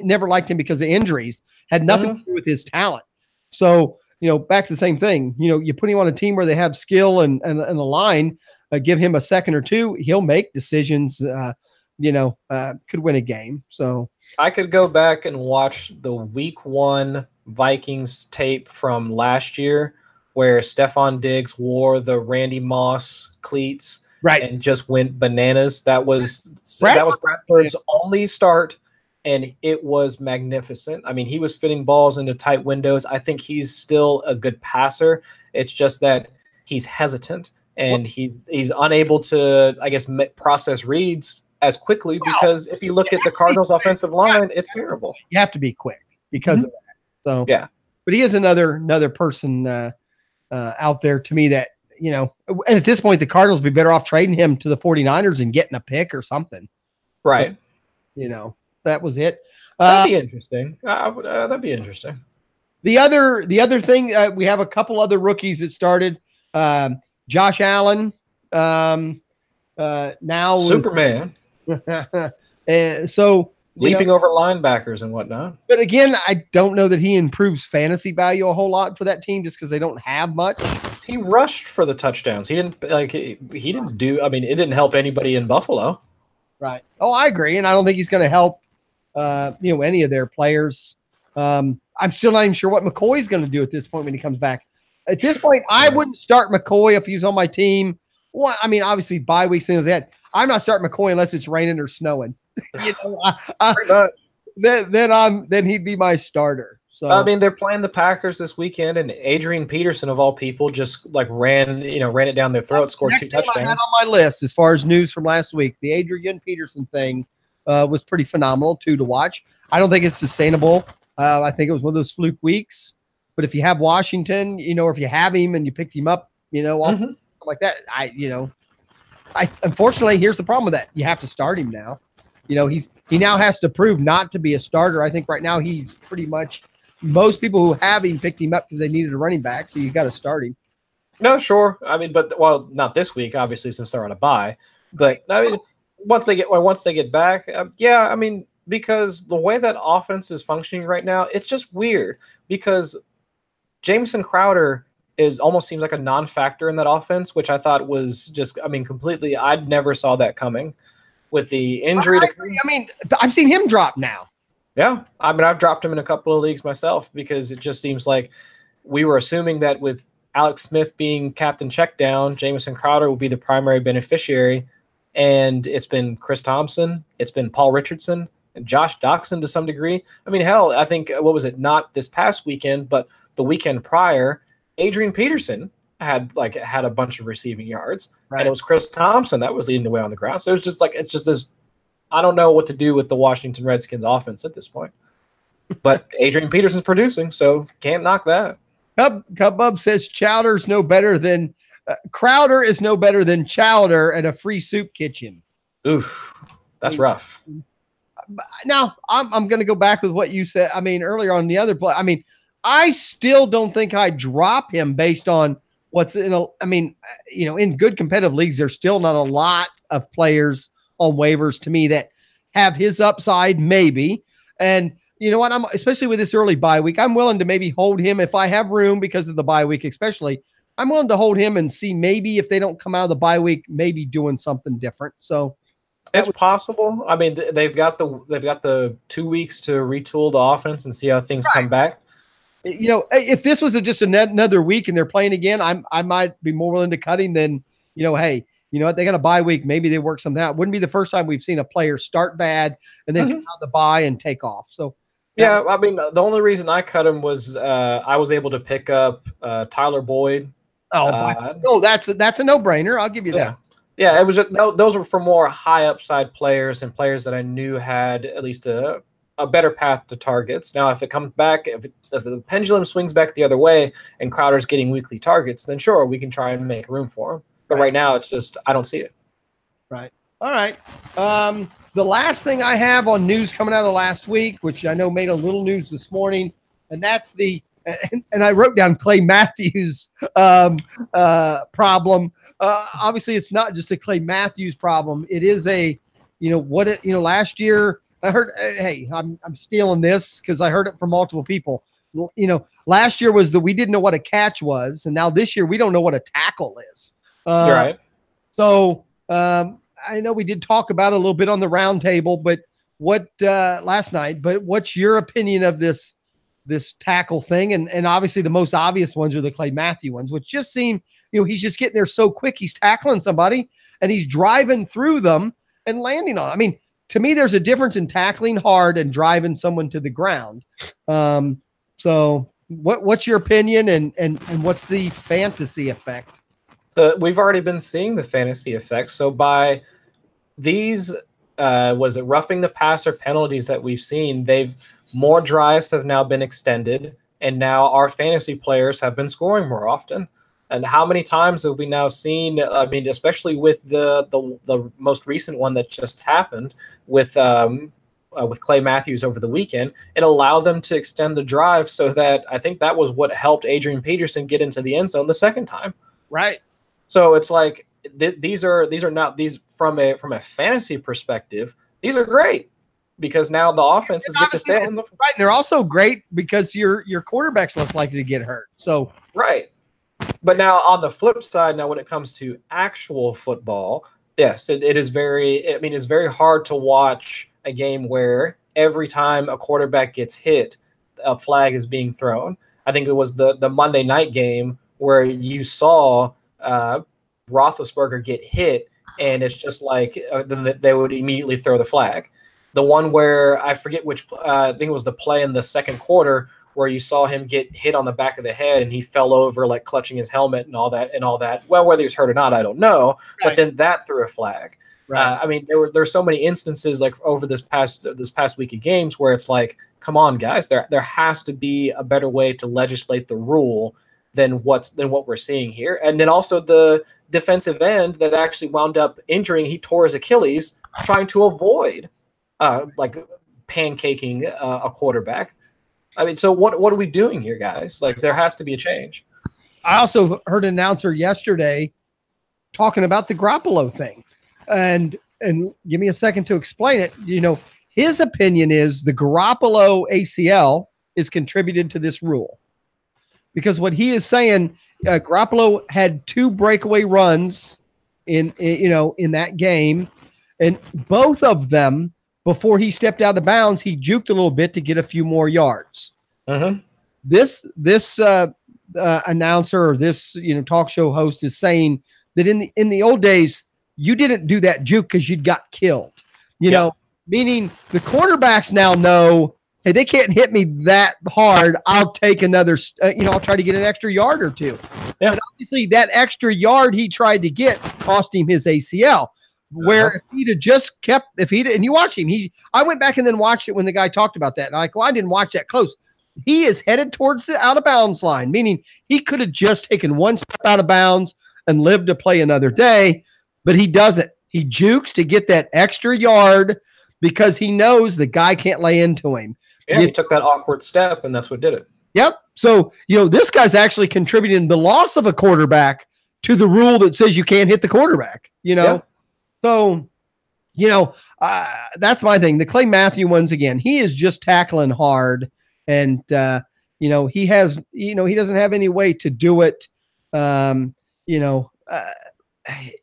never liked him because of injuries, had nothing to do with his talent. So, back to the same thing. You put him on a team where they have skill and a line, give him a second or two, he'll make decisions, could win a game. So I could go back and watch the week 1 Vikings tape from last year where Stephon Diggs wore the Randy Moss cleats, right, and just went bananas. That was Bradford's only start, and it was magnificent. He was fitting balls into tight windows. I think he's still a good passer. It's just that he's hesitant and he's unable to, process reads as quickly because if you look at the Cardinals' offensive line, it's terrible. You have to be quick because of that. So yeah, but he is another person out there to me that and at this point the Cardinals would be better off trading him to the 49ers and getting a pick or something. Right. But, that was it. That'd be interesting. That'd be interesting. The other thing, we have a couple other rookies that started. Josh Allen. Now Superman. So leaping over linebackers and whatnot. But again, I don't know that he improves fantasy value a whole lot for that team just because they don't have much. He rushed for the touchdowns. He didn't he didn't do. It didn't help anybody in Buffalo. Right. Oh, I agree, and I don't think he's going to help. Any of their players. I'm still not even sure what McCoy's going to do at this point when he comes back. At this point, I wouldn't start McCoy if he was on my team. Well, obviously bye weeks, things like that. I'm not starting McCoy unless it's raining or snowing. Then he'd be my starter. So they're playing the Packers this weekend, and Adrian Peterson of all people just ran it down their throat, scored 2 touchdowns. I had on my list as far as news from last week. The Adrian Peterson thing was pretty phenomenal too to watch. I don't think it's sustainable I think it was one of those fluke weeks. But if you have Washington, or if you have him and you picked him up, off like that, I unfortunately, here's the problem with that. You have to start him now. He now has to prove not to be a starter. I think right now he's pretty much, most people who have him picked him up because they needed a running back. So you got to start him. No, sure. I mean, not this week, obviously, since they're on a bye. But I mean, once they get back, yeah. I mean, because the way that offense is functioning right now, it's just weird. Because Jamison Crowder almost seems like a non-factor in that offense, which I thought was just, I mean, completely. I never saw that coming with the injury. I mean, I've seen him drop now. Yeah, I mean, I've dropped him in a couple of leagues myself because it just seems like we were assuming that with Alex Smith being captain check down, Jamison Crowder will be the primary beneficiary. And it's been Chris Thompson, it's been Paul Richardson, and Josh Doxson to some degree. I mean, hell, I think, what was it? Not this past weekend, but the weekend prior, Adrian Peterson had a bunch of receiving yards, and it was Chris Thompson that was leading the way on the ground. So it's just this. I don't know what to do with the Washington Redskins offense at this point, but Adrian Peterson's producing, so can't knock that. Cub says Chowder's no better than Crowder is no better than Chowder at a free soup kitchen. Oof, that's rough. Now I'm going to go back with what you said. I mean, earlier on the other play. I mean, I still don't think I drop him based on what's in good competitive leagues. There's still not a lot of players on waivers to me that have his upside, maybe. And you know what? Especially with this early bye week, I'm willing to maybe hold him if I have room because of the bye week, especially. I'm willing to hold him and see maybe if they don't come out of the bye week, maybe doing something different. So it's possible. I mean, they've got the 2 weeks to retool the offense and see how things come back. If this was just another week and they're playing again, I might be more willing to cut him than, hey, you know what? They got a bye week. Maybe they work something out. Wouldn't be the first time we've seen a player start bad and then come out the bye and take off. So, yeah, I mean, the only reason I cut him was I was able to pick up Tyler Boyd. That's a no-brainer. I'll give you that. Yeah, it was those were for more high upside players and players that I knew had at least a better path to targets. Now, if it comes back, if the pendulum swings back the other way and Crowder's getting weekly targets, then sure, we can try and make room for him. But right now, it's just I don't see it. Right. All right. The last thing I have on news coming out of last week, which I know made a little news this morning, and that's and I wrote down Clay Matthews problem. Obviously, it's not just a Clay Matthews problem. It is last year I heard, hey, I'm stealing this because I heard it from multiple people. Last year was we didn't know what a catch was, and now this year we don't know what a tackle is. Right. So I know we did talk about it a little bit on the round table, but last night, but what's your opinion of this tackle thing? And obviously the most obvious ones are the Clay Matthews ones, which just seem, he's just getting there so quick. He's tackling somebody and he's driving through them and landing on. I mean, to me, there's a difference in tackling hard and driving someone to the ground. So what's your opinion and what's the fantasy effect? We've already been seeing the fantasy effect. So by these, was it roughing the passer penalties that we've seen? More drives have now been extended, and now our fantasy players have been scoring more often. And how many times have we now seen? I mean, especially with the most recent one that just happened with Clay Matthews over the weekend, it allowed them to extend the drive so that I think that was what helped Adrian Peterson get into the end zone the second time. Right. So it's like these are not from a fantasy perspective. These are great because now the offenses get to stay on the right. And they're also great because your quarterback's less likely to get hurt. So right. But now on the flip side, when it comes to actual football, yes, it is very. I mean, it's very hard to watch a game where every time a quarterback gets hit, a flag is being thrown. I think it was the Monday night game where you saw Roethlisberger get hit, and it's just like they would immediately throw the flag. The one where I forget which, I think it was the play in the second quarter where you saw him get hit on the back of the head and he fell over like clutching his helmet and all that. Well, whether he's hurt or not, I don't know. Right. But then that threw a flag. Right. I mean, there's so many instances like over this past week of games where it's like come on, guys, there has to be a better way to legislate the rule than what we're seeing here. And then also the defensive end that actually wound up injuring, he tore his Achilles trying to avoid like pancaking a quarterback. I mean, so what are we doing here, guys? Like, there has to be a change. I also heard an announcer yesterday talking about the Garoppolo thing, and give me a second to explain it. His opinion is the Garoppolo ACL is contributed to this rule, because what he is saying, Garoppolo had 2 breakaway runs in that game, and both of them, before he stepped out of bounds, he juked a little bit to get a few more yards. Uh-huh. This announcer, or this talk show host, is saying that in the old days, you didn't do that juke because you'd got killed. Meaning the quarterbacks now know, hey, they can't hit me that hard. I'll take another. I'll try to get an extra yard or 2. Yeah. And obviously, that extra yard he tried to get cost him his ACL. Where if he'd have just and you watch him, I went back and then watched it when the guy talked about that. And I'm like, well, I didn't watch that close. He is headed towards the out of bounds line, meaning he could have just taken 1 step out of bounds and lived to play another day, but he doesn't. He jukes to get that extra yard because he knows the guy can't lay into him. Yeah, he took that awkward step, and that's what did it. Yep. So, this guy's actually contributing the loss of a quarterback to the rule that says you can't hit the quarterback, Yeah. So, that's my thing. The Clay Matthew ones, again, he is just tackling hard, and he doesn't have any way to do it.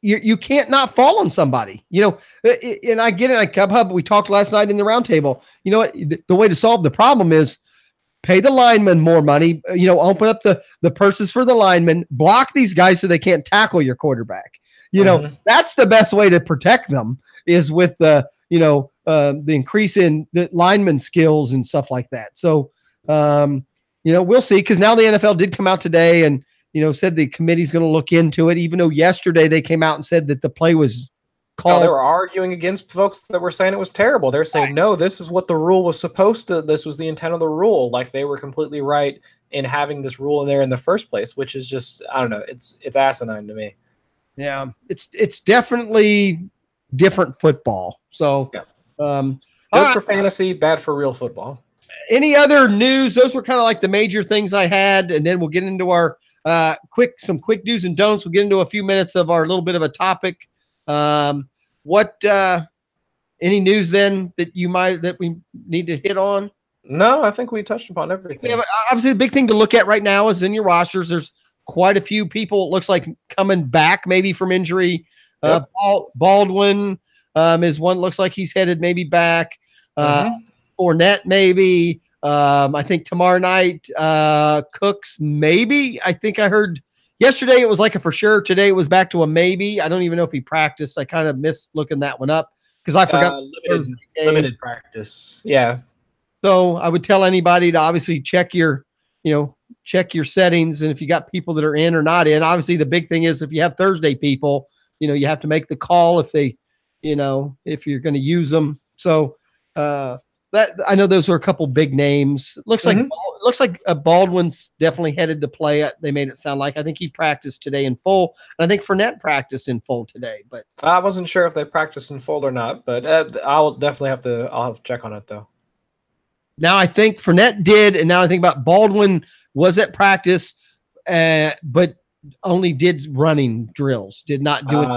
You can't not fall on somebody, and I get it. Like Cub Hub, we talked last night in the roundtable. The way to solve the problem is pay the linemen more money, open up the purses for the linemen, block these guys so they can't tackle your quarterback. That's the best way to protect them, is with the increase in the lineman skills and stuff like that. So, we'll see, because now the NFL did come out today and, said the committee's going to look into it, even though yesterday they came out and said that the play was called. They were arguing against folks that were saying it was terrible. They're saying, no, this is what the rule was this was the intent of the rule. Like, they were completely right in having this rule in there in the first place, which is just, I don't know. It's asinine to me. Yeah, it's definitely different football. So, yeah. Good for fantasy, bad for real football. Any other news? Those were kind of like the major things I had, and then we'll get into our some quick do's and don'ts. We'll get into a few minutes of our little bit of a topic. Any news then that we need to hit on? No, I think we touched upon everything. Yeah, but obviously the big thing to look at right now is in your rosters. There's quite a few people, it looks like, coming back maybe from injury. Yep. Baldwin is one. Looks like he's headed maybe back. Fournette maybe. I think tomorrow night, Cooks maybe. I think I heard yesterday it was like a for sure. Today it was back to a maybe. I don't even know if he practiced. I kind of missed looking that one up because I forgot. Limited practice. Yeah. So I would tell anybody to obviously check your settings, and if you got people that are in or not in. Obviously the big thing is if you have Thursday people, you have to make the call if they, if you're going to use them. So that I know those are a couple big names. Looks like Baldwin's definitely headed to play. They made it sound like. I think he practiced today in full, and I think Fournette practiced in full today. But I wasn't sure if they practiced in full or not. But I'll definitely have to check on it though. Now I think Fournette did, and now I think about Baldwin was at practice, but only did running drills, did not do it.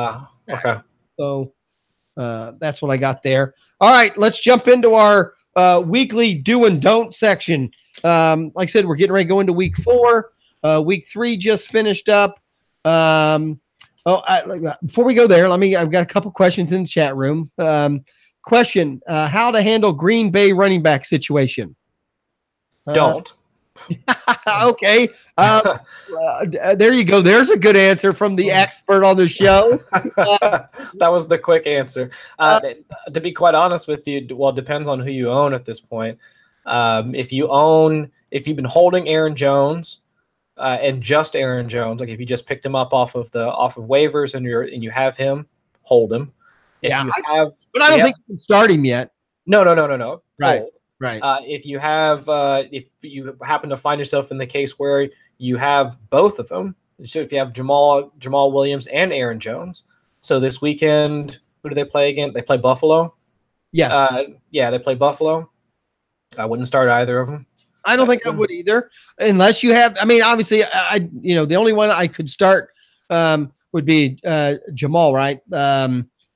Okay. So that's what I got there. All right, let's jump into our weekly do and don't section. Like I said, we're getting ready to go into week 4. Week 3 just finished up. Before we go there, I've got a couple questions in the chat room. Question, how to handle Green Bay running back situation? Don't. Okay. There you go. There's a good answer from the expert on the show. That was the quick answer. To be quite honest with you, well, it depends on who you own at this point. If you've been holding Aaron Jones and just Aaron Jones, like if you just picked him up off of waivers and you have him, hold him. But I don't think you can start him yet. No. Right. Right. If you happen to find yourself in the case where you have both of them, so if you have Jamal Williams and Aaron Jones, so this weekend, who do they play again? They play Buffalo. Yes. They play Buffalo. I wouldn't start either of them. I don't think I would either, unless you have. I mean, obviously, the only one I could start would be Jamal, right?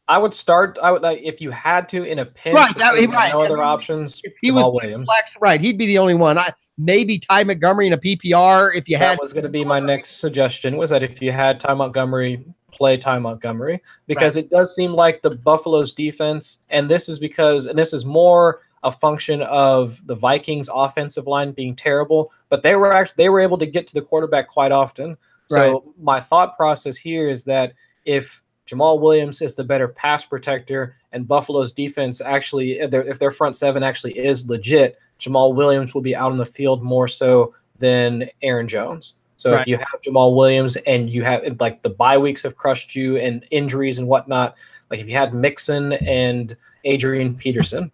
I would start. If you had to in a pinch. Right. No other options. He Jamal was Williams. Flex, right. He'd be the only one. Maybe Ty Montgomery in a PPR if you had. That was going to be my next suggestion. Was that if you had Ty Montgomery, play Ty Montgomery, because it does seem like the Buffalo's defense, and this is more a function of the Vikings offensive line being terrible, but they were able to get to the quarterback quite often. So my thought process here is that if Jamal Williams is the better pass protector and Buffalo's defense actually, if their front seven actually is legit, Jamal Williams will be out on the field more so than Aaron Jones. So if you have Jamal Williams and you have, like, the bye weeks have crushed you and injuries and whatnot, like if you had Mixon and Adrian Peterson,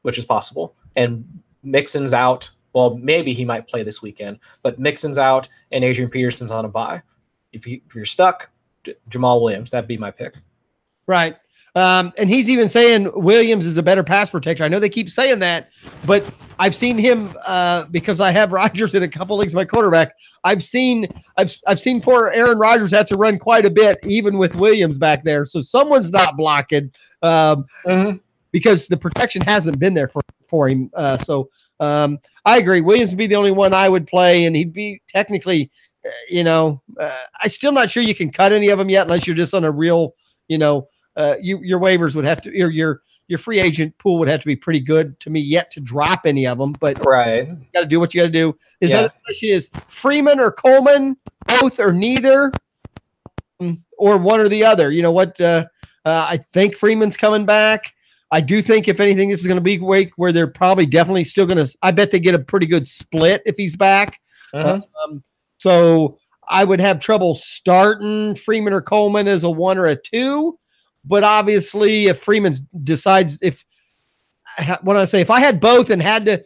which is possible, and Mixon's out, well, maybe he might play this weekend, but Mixon's out and Adrian Peterson's on a bye. If you're stuck, Jamal Williams, that'd be my pick. Right. And he's even saying Williams is a better pass protector. I know they keep saying that, but I've seen him because I have Rodgers in a couple leagues, my quarterback. I've seen poor Aaron Rodgers have to run quite a bit, even with Williams back there. So someone's not blocking because the protection hasn't been there for him. I agree. Williams would be the only one I would play, and he'd be technically, I'm still not sure you can cut any of them yet unless you're just on a real, your waivers would have to, or your free agent pool would have to be pretty good to me yet to drop any of them. But you got to do what you got to do. The other question is Freeman or Coleman, both or neither, or one or the other. You know what? I think Freeman's coming back. I do think, if anything, this is going to be a week where they're probably definitely still going to – I bet they get a pretty good split if he's back. So I would have trouble starting Freeman or Coleman as a 1 or a 2. But obviously, if Freeman decides – if I had both and had to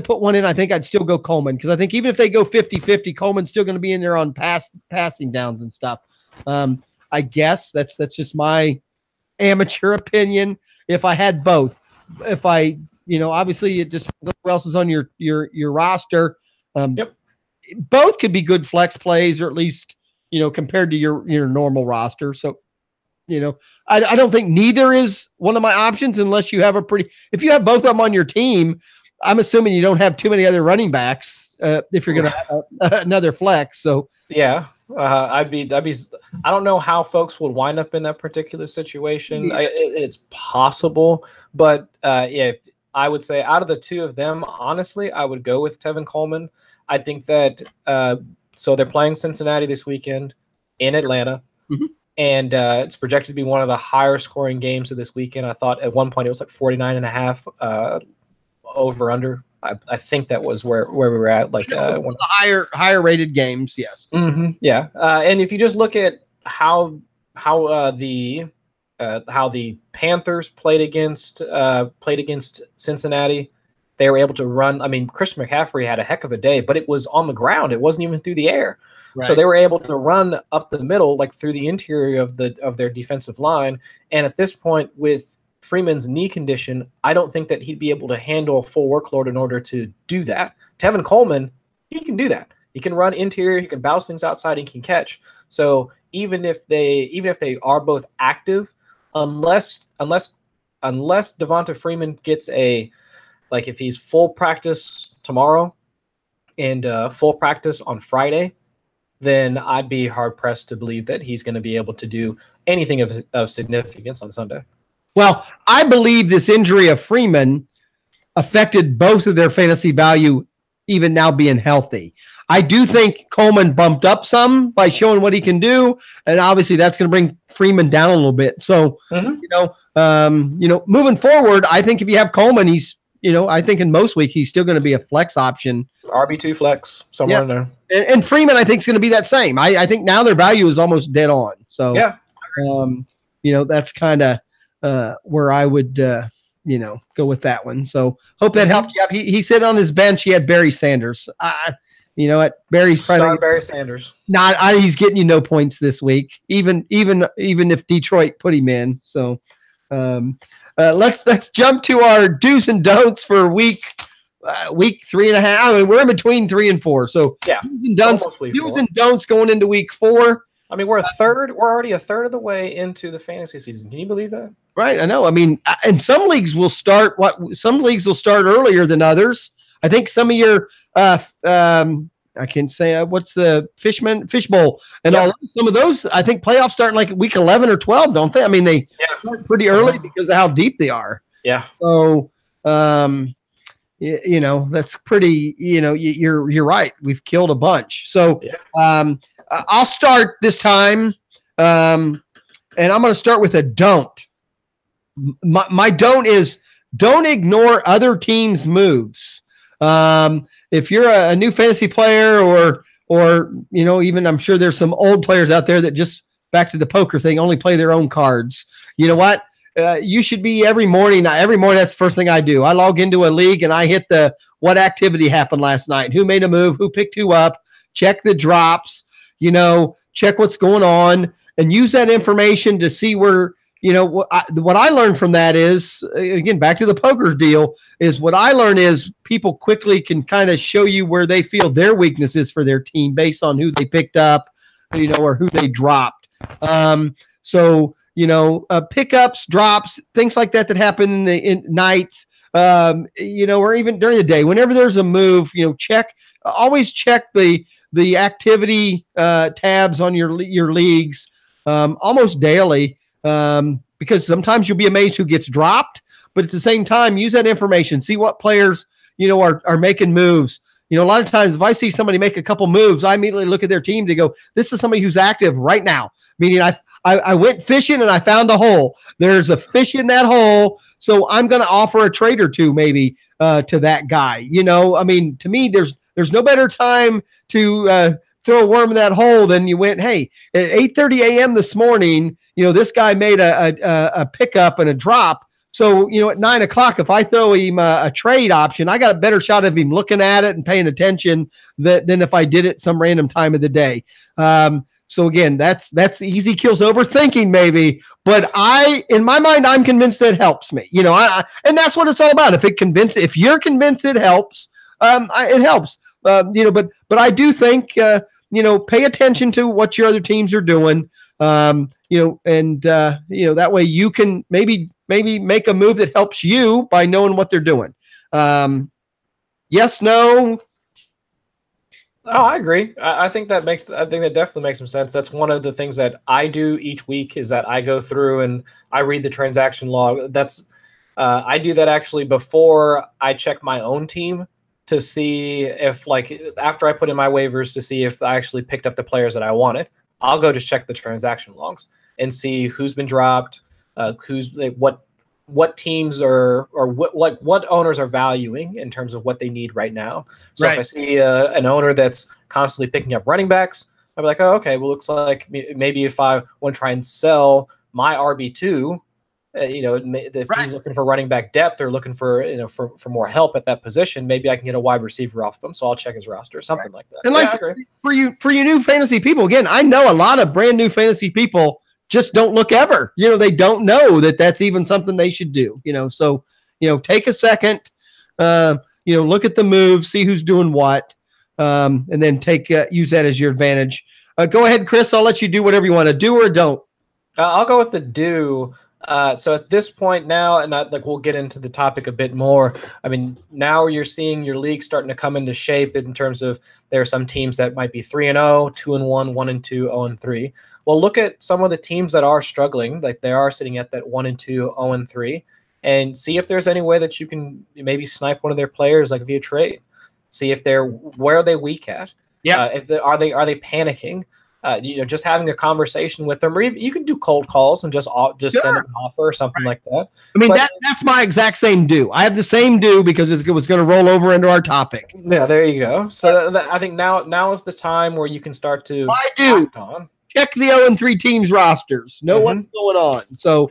put one in, I think I'd still go Coleman, because I think even if they go 50-50, Coleman's still going to be in there on passing downs and stuff. I guess that's just my amateur opinion. If I had both, obviously it just depends on who else is on your roster. Both could be good flex plays, or at least, compared to your normal roster. So, I don't think neither is one of my options unless you have if you have both of them on your team. I'm assuming you don't have too many other running backs if you're going to have another flex. So I don't know how folks would wind up in that particular situation. It's possible, but I would say out of the two of them, honestly, I would go with Tevin Coleman. I think that so they're playing Cincinnati this weekend in Atlanta, and it's projected to be one of the higher scoring games of this weekend. I thought at one point it was like 49.5 over under. I think that was where we were at, like one of the higher rated games. Yes. And if you just look at how the Panthers played against Cincinnati, they were able to run. I mean, Christian McCaffrey had a heck of a day, but it was on the ground. It wasn't even through the air. Right. So they were able to run up the middle, like through the interior of their defensive line. And at this point, with Freeman's knee condition, I don't think that he'd be able to handle a full workload in order to do that. Tevin Coleman, he can do that. He can run interior, he can bounce things outside, he can catch. So even if they are both active, unless Devonta Freeman gets if he's full practice tomorrow and full practice on Friday, then I'd be hard pressed to believe that he's going to be able to do anything of significance on Sunday. Well, I believe this injury of Freeman affected both of their fantasy value, even now being healthy. I do think Coleman bumped up some by showing what he can do, and obviously that's going to bring Freeman down a little bit. So, moving forward, I think if you have Coleman, he's, I think in most weeks he's still going to be a flex option. RB2 flex, somewhere in there. And Freeman, I think, is going to be that same. I think now their value is almost dead on. So, that's kind of where I would, go with that one. So hope that helped you out. He said on his bench he had Barry Sanders. Barry's probably Barry Sanders. He's getting you no points this week, even if Detroit put him in. So let's jump to our do's and don'ts for week 3.5. I mean, we're in between 3 and 4. So yeah, do's and don'ts going into week 4. I mean, we're already a third of the way into the fantasy season. Can you believe that? Right. I know. I mean, and some leagues will start earlier than others. I think some of your, I can say, what's the fishbowl and all. Some of those, I think playoffs start in like week 11 or 12, don't they? I mean, they start pretty early because of how deep they are. Yeah. So, that's pretty, you're right. We've killed a bunch. So, I'll start this time, and I'm going to start with a don't. My don't is don't ignore other teams' moves. If you're a new fantasy player or even I'm sure there's some old players out there that just, back to the poker thing, only play their own cards. You know what? You should be every morning. That's the first thing I do. I log into a league and I hit what activity happened last night, who made a move, who picked who up, check the drops, check what's going on, and use that information to see where, what I learned from that is, again, back to the poker deal, is what I learned is people quickly can kind of show you where they feel their weaknesses for their team based on who they picked up, or who they dropped. Pickups, drops, things like that happen in nights, or even during the day. Whenever there's a move, always check the activity tabs on your leagues almost daily, because sometimes you'll be amazed who gets dropped, but at the same time, use that information, see what players are making moves. A lot of times if I see somebody make a couple moves, I immediately look at their team to go, this is somebody who's active right now, meaning I went fishing and I found a hole. There's a fish in that hole, so I'm going to offer a trade or two maybe to that guy. I mean, to me, there's no better time to throw a worm in that hole than you went, hey, at 8:30 a.m. this morning, this guy made a pickup and a drop. So, at 9 o'clock, if I throw him a trade option, I got a better shot of him looking at it and paying attention than if I did it some random time of the day. So again, that's easy kills overthinking maybe, but in my mind, I'm convinced that helps me, and that's what it's all about. If you're convinced it helps, it helps, but I do think, pay attention to what your other teams are doing, that way you can maybe make a move that helps you by knowing what they're doing. Yes, no. Oh, I agree. I think that definitely makes some sense. That's one of the things that I do each week is that I go through and I read the transaction log. I do that actually before I check my own team to see if, after I put in my waivers to see if I actually picked up the players that I wanted. I'll go just check the transaction logs and see who's been dropped, what teams or what owners are valuing in terms of what they need right now. So if I see an owner that's constantly picking up running backs, I'll be like, oh, okay, well, looks like maybe if I want to try and sell my RB2, if he's looking for running back depth or looking for for more help at that position, maybe I can get a wide receiver off them. So I'll check his roster, something like that. And for you new fantasy people, again, I know a lot of brand new fantasy people just don't look ever. They don't know that that's even something they should do. So take a second, look at the moves, see who's doing what, and then use that as your advantage. Go ahead, Chris. I'll let you do whatever you want to do or don't. I'll go with the do. So at this point now, and we'll get into the topic a bit more. I mean, now you're seeing your league starting to come into shape in terms of there are some teams that might be 3-0, 2-1, 1-2, 0-3. Well, look at some of the teams that are struggling, like they are sitting at that 1-2, 0-3, and see if there's any way that you can maybe snipe one of their players via trade. See if where are they weak at? Yeah. Are they panicking? Just having a conversation with them, or you can do cold calls and just send them an offer or something like that. I mean, that's my exact same do. I have the same do because it was going to roll over into our topic. Yeah, there you go. So I think now is the time where you can start to act on. Check the 0-3 teams rosters. Know what's going on. So,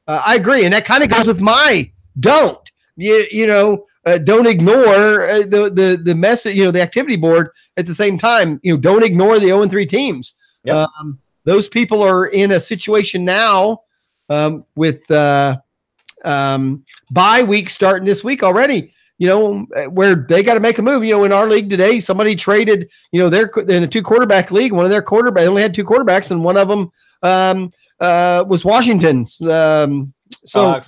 I agree. And that kind of goes with my don't. Don't ignore the message, the activity board at the same time. Don't ignore the 0-3 teams. Yep. Those people are in a situation now with bye week starting this week already, where they got to make a move. In our league today, somebody traded, they're in a 2-quarterback league. One of their quarterbacks only had 2 quarterbacks, and one of them was Washington's. So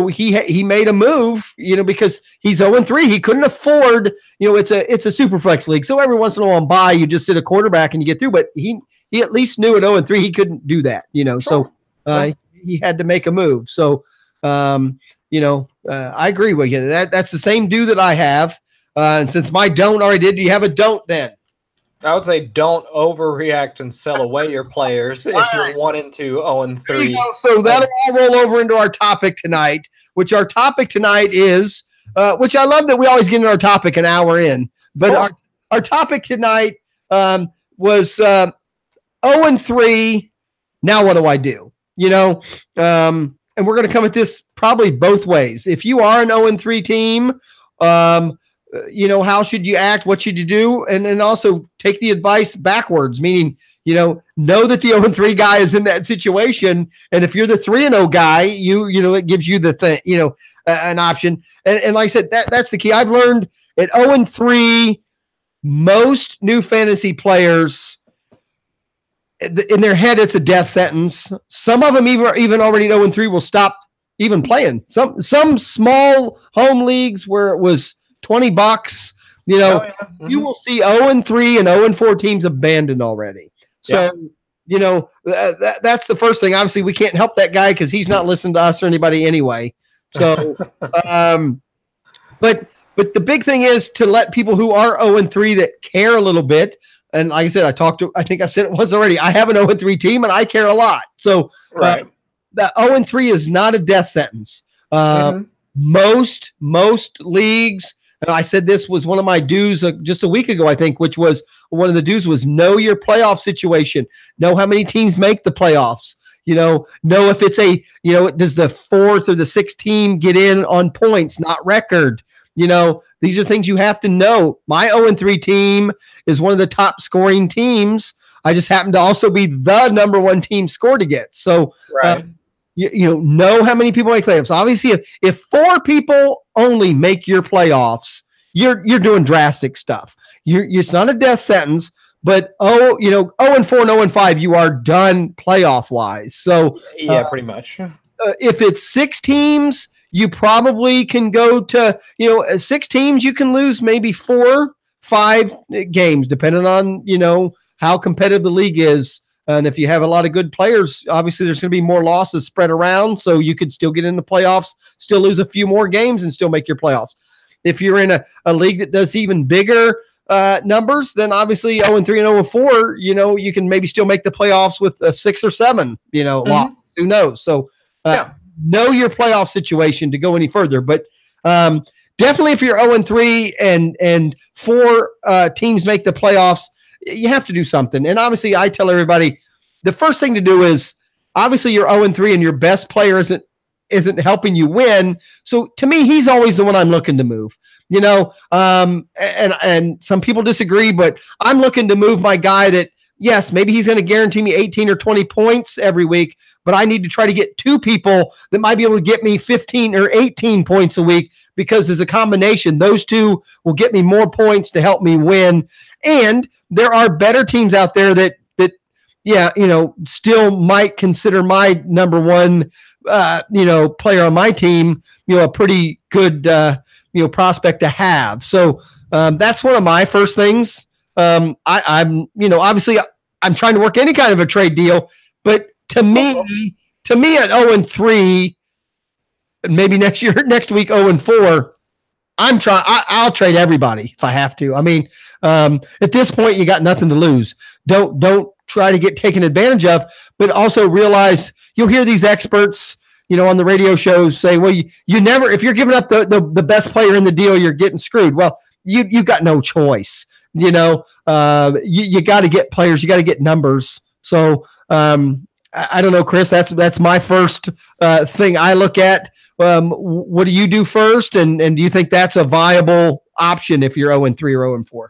he made a move, because he's 0-3. He couldn't afford, it's a super flex league. So every once in a while on bye, you just sit a quarterback and you get through, but he at least knew at 0-3, he couldn't do that, Sure. So he had to make a move. So, I agree with you. That's the same do that I have. And since my don't already did, do you have a don't then? I would say don't overreact and sell away your players if you're 1-2, 0-3. So that'll all roll over into our topic tonight, which our topic tonight is, which I love that we always get into our topic an hour in. But our topic tonight was 0-3. Now what do I do? And we're going to come at this probably both ways. If you are an 0-3 team, how should you act? What should you do? And then also take the advice backwards, meaning, know that the 0-3 guy is in that situation. And if you're the 3-0 guy, it gives you the thing, an option. And like I said, that's the key. I've learned at 0-3, most new fantasy players, in their head, it's a death sentence. Some of them even already 0-3 will stop even playing. Some small home leagues where it was $20, you will see 0-3 and 0-4 teams abandoned already. So, that's the first thing. Obviously, we can't help that guy because he's not listening to us or anybody anyway. So, but the big thing is to let people who are 0-3 that care a little bit. And like I said, I think I said it once already. I have an 0-3 team and I care a lot. So right. The 0-3 is not a death sentence. Most leagues, and I said this was one of my do's just a week ago, I think, which was one of the do's was know your playoff situation. Know how many teams make the playoffs. Know if it's does the 4th or the 6th team get in on points, not record. These are things you have to know. My 0-3 team is one of the top scoring teams. I just happen to also be the number 1 team score to get. So, right. Know how many people make playoffs. Obviously, if 4 people only make your playoffs, you're doing drastic stuff. It's not a death sentence, but 0-4 and 0-5, you are done playoff wise. So yeah, pretty much. If it's 6 teams, you probably can go to 6 teams. You can lose maybe 4-5 games, depending on how competitive the league is. And if you have a lot of good players, obviously there's going to be more losses spread around. So you could still get in the playoffs, still lose a few more games and still make your playoffs. If you're in a league that does even bigger numbers, then obviously 0-3 and 0-4, you can maybe still make the playoffs with 6 or 7, losses. Who knows? So know your playoff situation to go any further. But definitely if you're 0-3 and 4 teams make the playoffs, you have to do something. And obviously I tell everybody the first thing to do is obviously you're 0-3 and your best player isn't helping you win. So to me, he's always the one I'm looking to move, and some people disagree, but I'm looking to move my guy that, yes, maybe he's going to guarantee me 18 or 20 points every week, but I need to try to get 2 people that might be able to get me 15 or 18 points a week, because as a combination, those 2 will get me more points to help me win. And there are better teams out there that still might consider my number 1, player on my team, a pretty good, prospect to have. So that's one of my first things. I'm obviously I'm trying to work any kind of a trade deal, but to me at 0-3, maybe next week 0-4, I'll trade everybody if I have to. I mean, at this point you got nothing to lose. Don't try to get taken advantage of, but also realize you'll hear these experts, on the radio shows say, well, you never, if you're giving up the best player in the deal, you're getting screwed. Well, you got no choice. You got to get players, you got to get numbers. So, I don't know, Chris. That's my first thing I look at. What do you do first, and do you think that's a viable option if you're 0-3 or 0-4?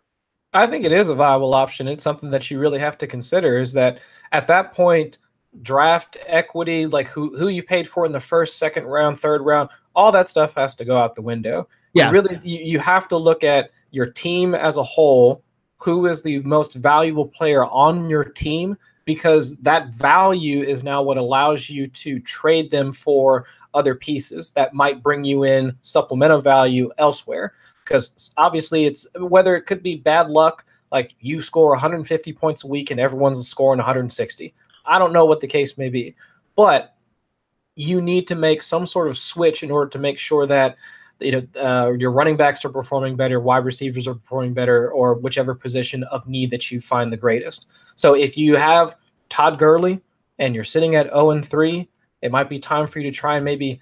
I think it is a viable option. It's something that you really have to consider. Is that at that point, draft equity, like who you paid for in the first, second round, third round, all that stuff has to go out the window. Yeah, you have to look at your team as a whole. Who is the most valuable player on your team? Because that value is now what allows you to trade them for other pieces that might bring you in supplemental value elsewhere. Because obviously it's whether it could be bad luck, like you score 150 points a week and everyone's scoring 160. I don't know what the case may be, but you need to make some sort of switch in order to make sure that your running backs are performing better, wide receivers are performing better, or whichever position of need that you find the greatest. So if you have Todd Gurley and you're sitting at 0-3, it might be time for you to try and maybe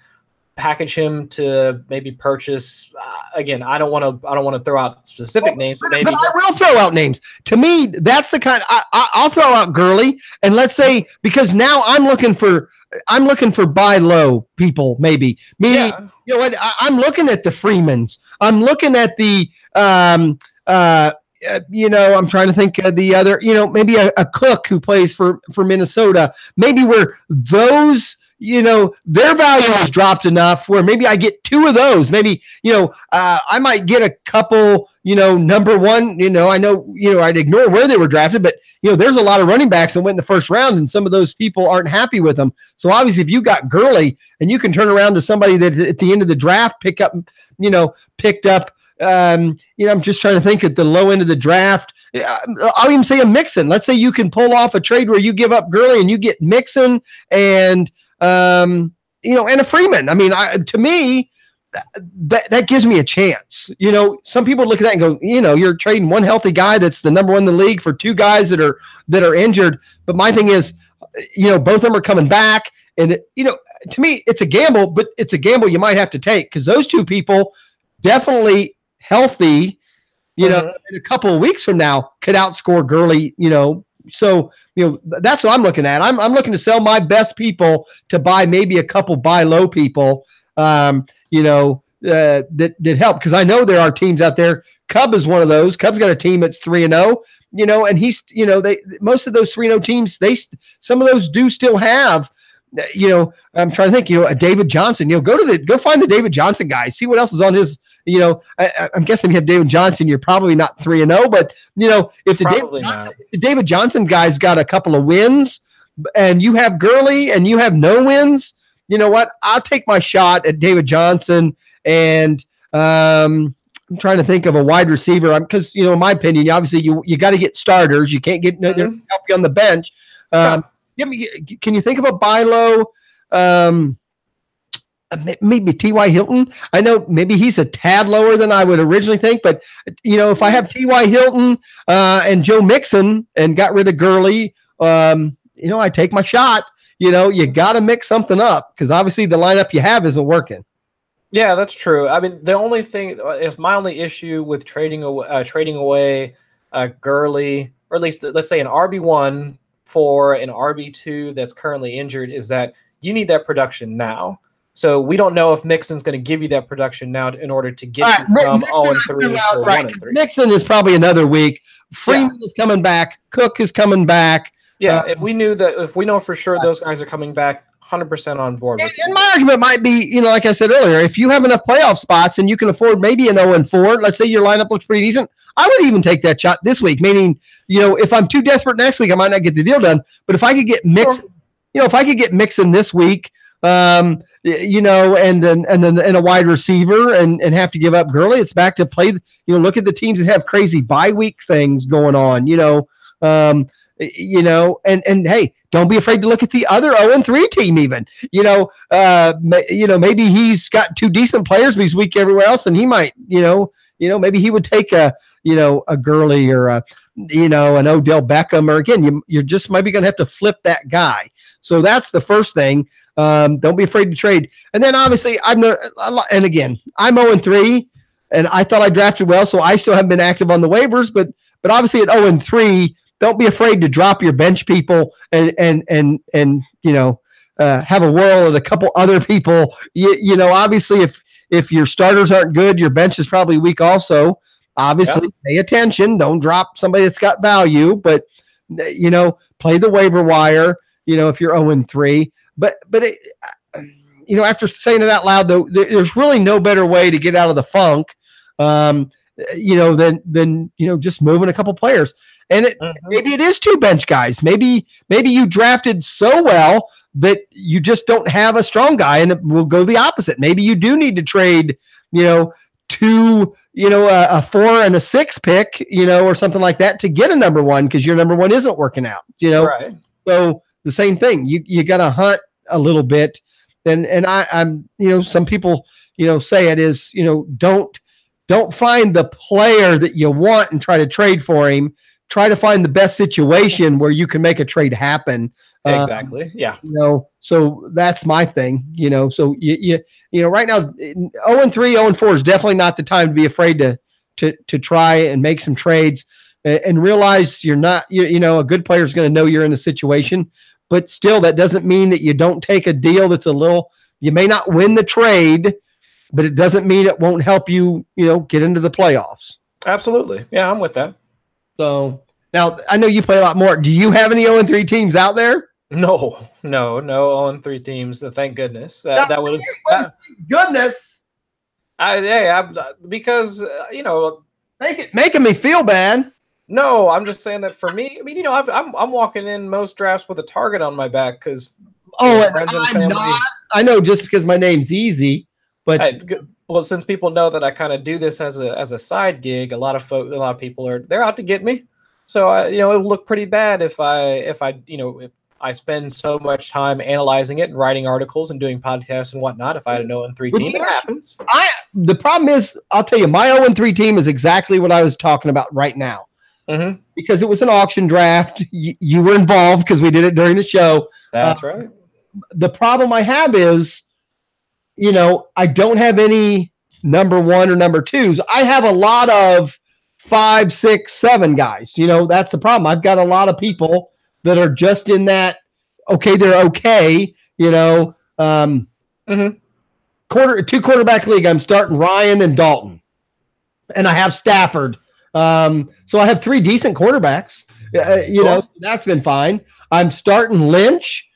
package him to maybe purchase. Again, I don't want to throw out specific names, but maybe I will throw out names. To me, that's the kind I'll throw out Gurley, and let's say because now I'm looking for buy low people, maybe. Yeah. You know what? I'm looking at the Freemans. I'm looking at the I'm trying to think of the other, maybe a Cook who plays for Minnesota. Maybe where those, their value has dropped enough where maybe I get two of those. Maybe, I might get a couple, number one, I know, I'd ignore where they were drafted, but, there's a lot of running backs that went in the first round and some of those people aren't happy with them. So obviously if you got Gurley and you can turn around to somebody that at the end of the draft picked up, I'm just trying to think at the low end of the draft. I'll even say a Mixon. Let's say you can pull off a trade where you give up Gurley and you get Mixon and and a Freeman. I mean, to me, that gives me a chance. Some people look at that and go, you're trading one healthy guy that's the number one in the league for two guys that are injured. But my thing is, both of them are coming back, and to me, it's a gamble, but it's a gamble you might have to take because those two people definitely healthy, in a couple of weeks from now could outscore Gurley, So, that's what I'm looking at. I'm looking to sell my best people to buy maybe a couple buy low people, that help. Because I know there are teams out there. Cub is one of those. Cub's got a team that's 3-0, and he's, most of those 3-0 teams, some of those do still have, I'm trying to think, a David Johnson, go find the David Johnson guy, see what else is on his, I'm guessing you have David Johnson, you're probably not 3-0, but if the David Johnson guy's got a couple of wins and you have Gurley and you have no wins, you know what? I'll take my shot at David Johnson and, I'm trying to think of a wide receiver because, in my opinion, obviously you got to get starters. You can't get help you on the bench. Can you think of a buy low? Maybe T.Y. Hilton. I know maybe he's a tad lower than I would originally think, but if I have T.Y. Hilton and Joe Mixon and got rid of Gurley, I take my shot. You got to mix something up because obviously the lineup you have isn't working. Yeah, that's true. I mean, the only thing is my only issue with trading away Gurley, or at least let's say an RB1 for an RB2 that's currently injured, is that you need that production now. So we don't know if Mixon's going to give you that production now in order to get you from 0-3 to 1-3. Mixon is probably another week. Freeman is coming back. Cook is coming back. Yeah, if we know for sure those guys are coming back, 100% on board. And my argument might be, like I said earlier, if you have enough playoff spots and you can afford maybe an 0-4, let's say your lineup looks pretty decent, I would even take that shot this week. Meaning, if I'm too desperate next week, I might not get the deal done. But if I could get Mixon, if I could get Mixon this week, and then a wide receiver and have to give up Gurley, it's back to play. Look at the teams that have crazy bye week things going on. And hey, don't be afraid to look at the other 0-3 team even, maybe he's got two decent players, but he's weak everywhere else. And he might, maybe he would take a Gurley or an Odell Beckham, or again, you're just maybe going to have to flip that guy. So that's the first thing. Don't be afraid to trade. And then obviously I'm 0-3 and I thought I drafted well, so I still haven't been active on the waivers, but obviously at 0-3, don't be afraid to drop your bench people and have a whirl at a couple other people. Obviously if your starters aren't good, your bench is probably weak also. Obviously, pay attention. Don't drop somebody that's got value, but play the waiver wire. If you're 0-3, but after saying it out loud, though, there's really no better way to get out of the funk, than just moving a couple players. And maybe it is 2 bench guys. Maybe you drafted so well that you just don't have a strong guy, and it will go the opposite. Maybe you do need to trade, 2, a 4 and a 6 pick, or something like that to get a number 1 because your number 1 isn't working out. Right. So the same thing. You got to hunt a little bit. And I'm some people say it is don't find the player that you want and try to trade for him. Try to find the best situation where you can make a trade happen. Exactly. Yeah. So that's my thing. So you right now 0-3, 0-4 is definitely not the time to be afraid to try and make some trades and realize you're not. A good player is going to know you're in a situation, but still that doesn't mean that you don't take a deal that's a little. You may not win the trade, but it doesn't mean it won't help you. Get into the playoffs. Absolutely. Yeah, I'm with that. So now I know you play a lot more. Do you have any 0-3 teams out there? No 0-3 teams. Thank goodness. That was goodness. Because making me feel bad. No, I'm just saying that for me. I mean, I'm walking in most drafts with a target on my back because. I know just because my name's Easy, but since people know that I kind of do this as a side gig, a lot of people they're out to get me. So it'll look pretty bad if I spend so much time analyzing it and writing articles and doing podcasts and whatnot. If I had a 0-3 team, it happens. The problem is, I'll tell you, my 0-3 team is exactly what I was talking about right now. Mm-hmm. Because it was an auction draft. You were involved because we did it during the show. That's right. The problem I have is, I don't have any number 1 or number 2s. I have a lot of 5, 6, 7 guys. That's the problem. I've got a lot of people that are just in that. Okay, they're okay. 2 quarterback league. I'm starting Ryan and Dalton, and I have Stafford. So I have 3 decent quarterbacks. That's been fine. I'm starting Lynch.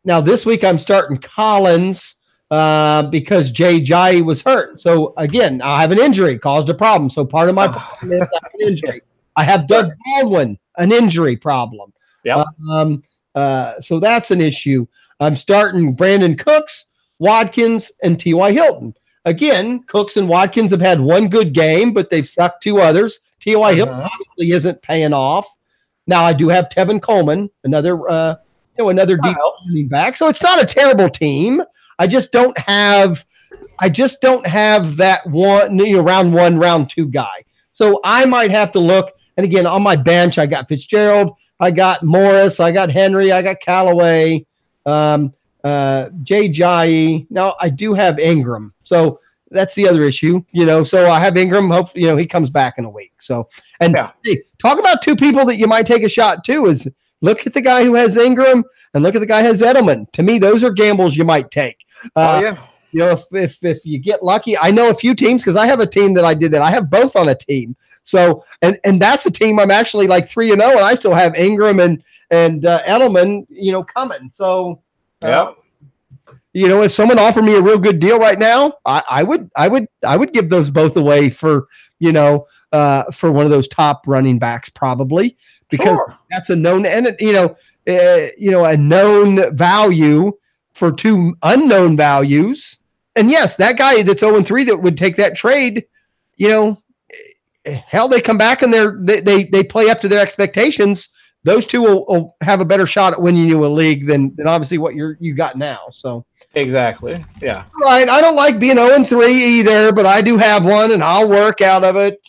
Now this week I'm starting Collins because Jay Jai was hurt. So again, I have an injury caused a problem. So part of my problem is I have an injury. I have Doug Baldwin, an injury problem. Yeah. So that's an issue. I'm starting Brandon Cooks, Watkins, and T.Y. Hilton. Again, Cooks and Watkins have had 1 good game, but they've sucked 2 others. T.Y. Hilton obviously isn't paying off. Now I do have Tevin Coleman, another deep running back. So it's not a terrible team. I just don't have that one, round 1, round 2 guy. So I might have to look. And again, on my bench, I got Fitzgerald, I got Morris, I got Henry, I got Callaway, Jay Jai. Now I do have Ingram. So that's the other issue, so I have Ingram. Hopefully, he comes back in a week. So, and hey, talk about 2 people that you might take a shot to is look at the guy who has Ingram and look at the guy who has Edelman. To me, those are gambles you might take. If you get lucky, I know a few teams because I have a team that I did that. I have both on a team. So, and that's a team I'm actually like 3-0, and I still have Ingram and Edelman, coming. So, if someone offered me a real good deal right now, I would give those both away for one of those top running backs probably because that's a known and a known value for 2 unknown values. And yes, that guy that's 0-3 that would take that trade, hell, they come back and they play up to their expectations. Those 2 will have a better shot at winning you a league than obviously what you got now. So. Exactly. Yeah. Right. I don't like being 0-3 either, but I do have one and I'll work out of it.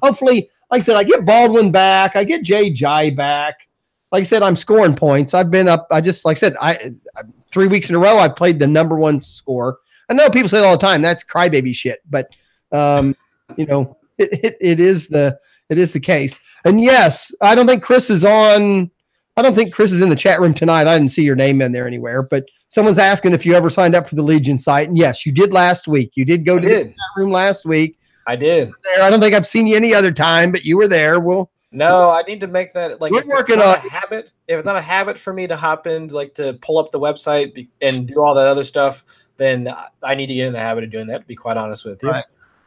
Hopefully, like I said, I get Baldwin back. I get Jay Jai back. Like I said, I'm scoring points. I've been up. I 3 weeks in a row, I've played the number 1 score. I know people say it all the time. That's crybaby shit, but it is the, it is the case. And yes, I don't think Chris is in the chat room tonight. I didn't see your name in there anywhere, but someone's asking if you ever signed up for the Legion site. And yes, you did last week. You did go to the chat room last week. I did. I don't think I've seen you any other time, but you were there. No, I need to make that we're working on a habit. If it's not a habit for me to hop in, like to pull up the website and do all that other stuff, then I need to get in the habit of doing that, to be quite honest with you. Right.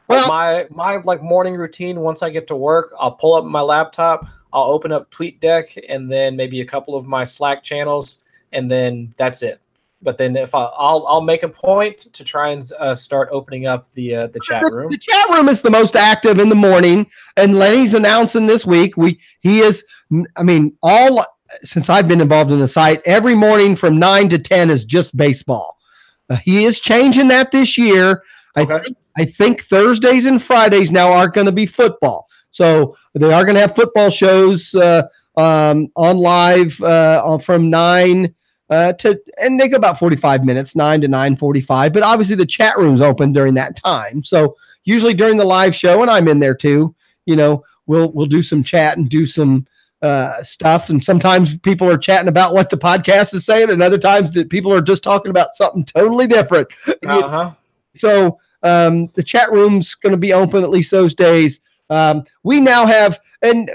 Well, my like morning routine, once I get to work, I'll pull up my laptop, I'll open up TweetDeck and then maybe a couple of my Slack channels, and then that's it. But then if I'll make a point to try and start opening up the chat room. The chat room is the most active in the morning, and Lenny's announcing this week. Since I've been involved in the site, every morning from 9 to 10 is just baseball. He is changing that this year. Okay. I think Thursdays and Fridays now are going to be football. So they are going to have football shows on live from 9 and they go about 45 minutes, 9 to 9:45. But obviously the chat room's open during that time. So usually during the live show, and I'm in there too, we'll do some chat and do some stuff. And sometimes people are chatting about what the podcast is saying, and other times that people are just talking about something totally different. So the chat room's going to be open at least those days. We now have, and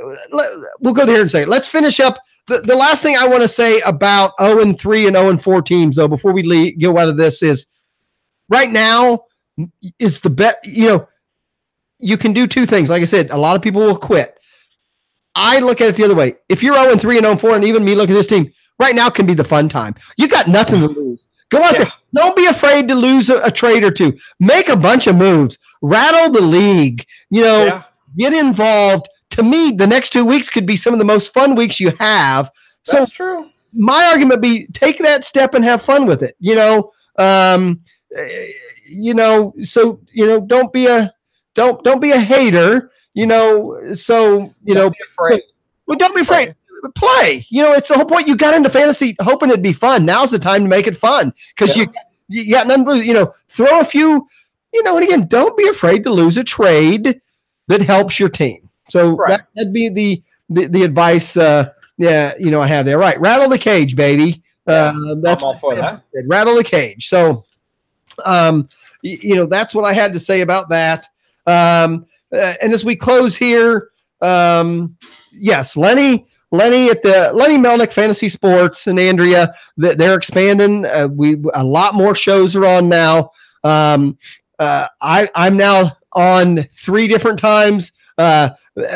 we'll go there and say, let's finish up. The last thing I want to say about 0-3 and 0-4 teams, though, before we go out of this, is right now is the bet. You can do two things. Like I said, a lot of people will quit. I look at it the other way. If you're 0-3 and 0-4, and even me look at this team, right now can be the fun time. You got nothing to lose. Go out there. Don't be afraid to lose a trade or two. Make a bunch of moves. Rattle the league. Get involved. To me, the next 2 weeks could be some of the most fun weeks you have. That's true. My argument would be take that step and have fun with it. Don't be a hater. Don't be afraid. Well, don't be afraid. Play. It's the whole point. You got into fantasy hoping it'd be fun. Now's the time to make it fun because you got nothing to lose. Throw a few. And again, don't be afraid to lose a trade that helps your team. So that'd be the advice. I have there. Right, rattle the cage, baby. That's I'm all for that. Rattle the cage. So, that's what I had to say about that. And as we close here, yes, Lenny at the Lenny Melnick Fantasy Sports and Andrea, they're expanding. A lot more shows are on now. I'm now on 3 different times.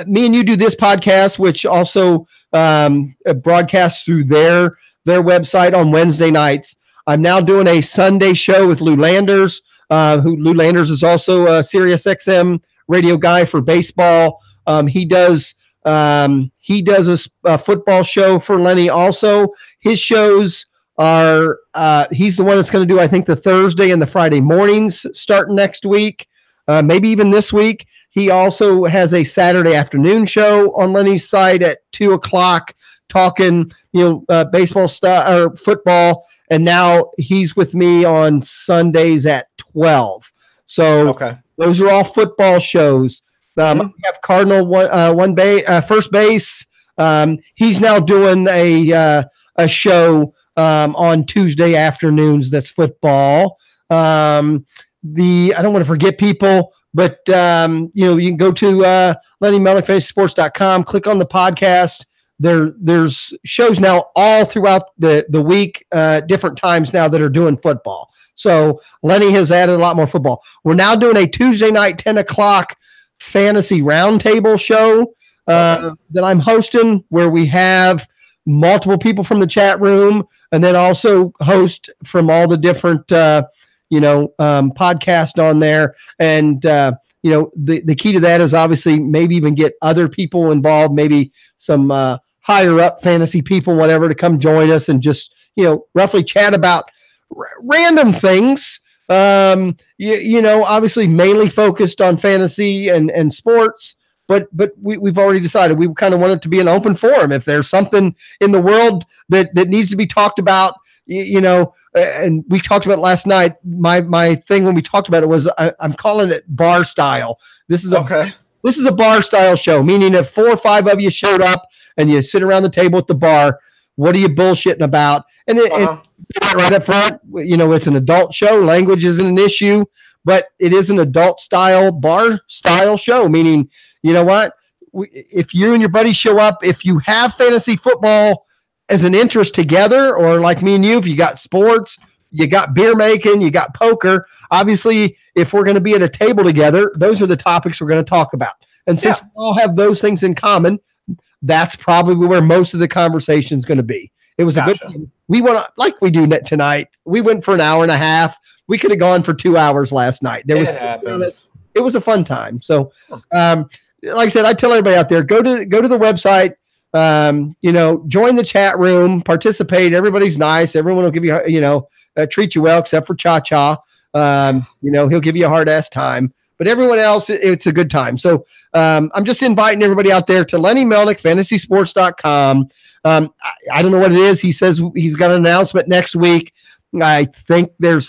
Me and you do this podcast, which also broadcasts through their website on Wednesday nights. I'm now doing a Sunday show with Lou Landers, Lou Landers is also a Sirius XM radio guy for baseball. He does a football show for Lenny also. His shows are he's the one that's going to do, I think, the Thursday and the Friday mornings starting next week, maybe even this week. He also has a Saturday afternoon show on Lenny's site at 2:00, talking baseball stuff or football. And now he's with me on Sundays at 12. So those are all football shows. We have Cardinal first base. He's now doing a show on Tuesday afternoons that's football. I don't want to forget people, but you can go to LennyMelnickFantasySports.com, click on the podcast. There's shows now all throughout the week, different times now that are doing football. So Lenny has added a lot more football. We're now doing a Tuesday night 10:00 fantasy roundtable show that I'm hosting, where we have multiple people from the chat room, and then also host from all the different podcast on there. And the key to that is obviously maybe even get other people involved, maybe some higher up fantasy people, whatever, to come join us and just roughly chat about random things. Obviously mainly focused on fantasy and sports, but we've already decided we kind of want it to be an open forum. If there's something in the world that needs to be talked about, and we talked about it last night. My thing when we talked about it was I'm calling it bar style. This is This is a bar style show, meaning if 4 or 5 of you showed up and you sit around the table at the bar, what are you bullshitting about? And right up front, it's an adult show. Language isn't an issue, but it is an adult style bar style show, meaning, you know what? If you and your buddies show up, if you have fantasy football as an interest together, or like me and you, if you got sports, you got beer making, you got poker. Obviously, if we're going to be at a table together, those are the topics we're going to talk about. And since we all have those things in common, that's probably where most of the conversation is going to be. It was a good thing. We went like we do tonight. We went for an hour and a half. We could have gone for 2 hours last night. It was a fun time. So, like I said, I tell everybody out there, go to the website. Join the chat room, participate. Everybody's nice. Everyone will give you, treat you well, except for Cha-Cha. He'll give you a hard ass time, but everyone else, it's a good time. So I'm just inviting everybody out there to Lenny Melnick, fantasysports.com. I don't know what it is. He says he's got an announcement next week. I think they're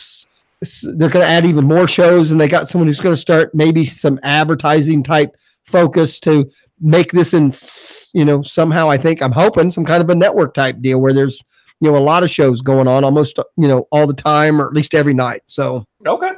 going to add even more shows, and they got someone who's going to start maybe some advertising type focus to make this in, somehow I'm hoping some kind of a network type deal where there's, a lot of shows going on almost, all the time, or at least every night. So, okay.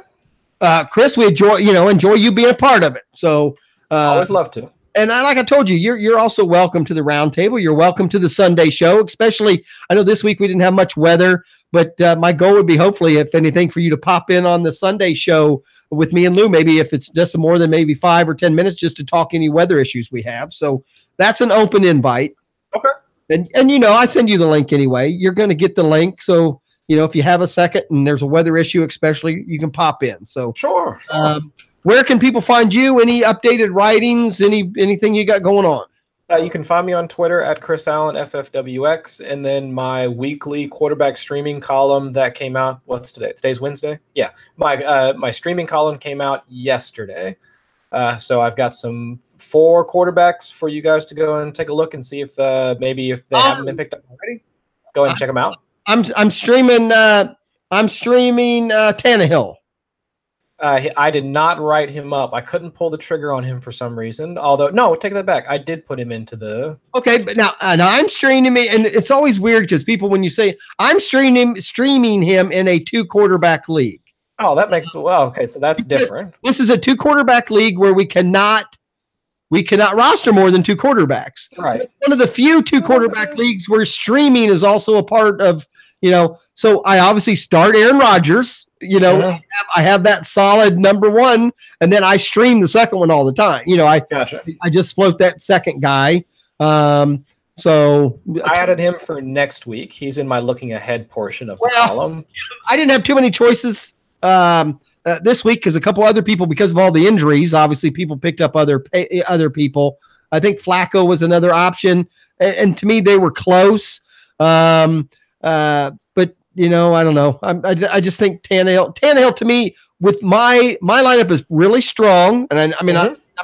Chris, we enjoy you being a part of it. So, always love to. And like I told you, you're also welcome to the round table. You're welcome to the Sunday show, especially, I know this week we didn't have much weather, but my goal would be, hopefully, if anything, for you to pop in on the Sunday show with me and Lou, maybe if it's just more than maybe 5 or 10 minutes, just to talk any weather issues we have. So that's an open invite. Okay. And I send you the link anyway. You're going to get the link. So, if you have a second and there's a weather issue, especially, you can pop in. So sure. Where can people find you? Any updated writings? Anything you got going on? You can find me on Twitter at Chris Allen FFWX, and then my weekly quarterback streaming column that came out. What's today? Today's Wednesday. Yeah, my streaming column came out yesterday. So I've got some 4 quarterbacks for you guys to go and take a look and see if maybe if they haven't been picked up already. Go ahead and check them out. I'm streaming Tannehill. I did not write him up. I couldn't pull the trigger on him for some reason. Although, no, take that back. I did put him into the. Okay, but now I'm streaming him, and it's always weird because people, when you say I'm streaming him in a 2 quarterback league. Oh, that makes okay. So that's different. This is a 2 quarterback league where we cannot roster more than 2 quarterbacks. Right. So one of the few 2 quarterback leagues where streaming is also a part of. So I obviously start Aaron Rodgers. I have that solid number 1, and then I stream the second one all the time. Gotcha. I just float that second guy. So I added him for next week. He's in my looking ahead portion of the column. I didn't have too many choices this week because a couple other people, because of all the injuries, obviously people picked up other people. I think Flacco was another option, and to me they were close. But I don't know. I just think Tannehill to me, with my lineup, is really strong. And I'm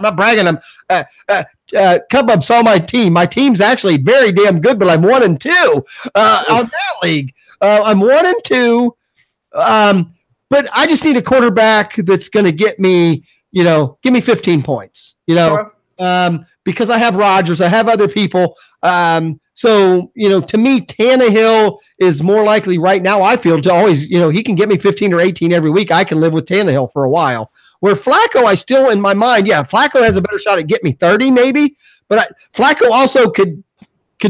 not bragging. Cubub saw my team. My team's actually very damn good, but I'm 1-2 on that league. I'm 1-2. But I just need a quarterback that's going to get me, give me 15 points, Sure. Because I have Rodgers, I have other people. So, to me, Tannehill is more likely right now, I feel, to always, he can get me 15 or 18 every week. I can live with Tannehill for a while. Where Flacco, I still, in my mind, Flacco has a better shot at get me 30 maybe, but Flacco also could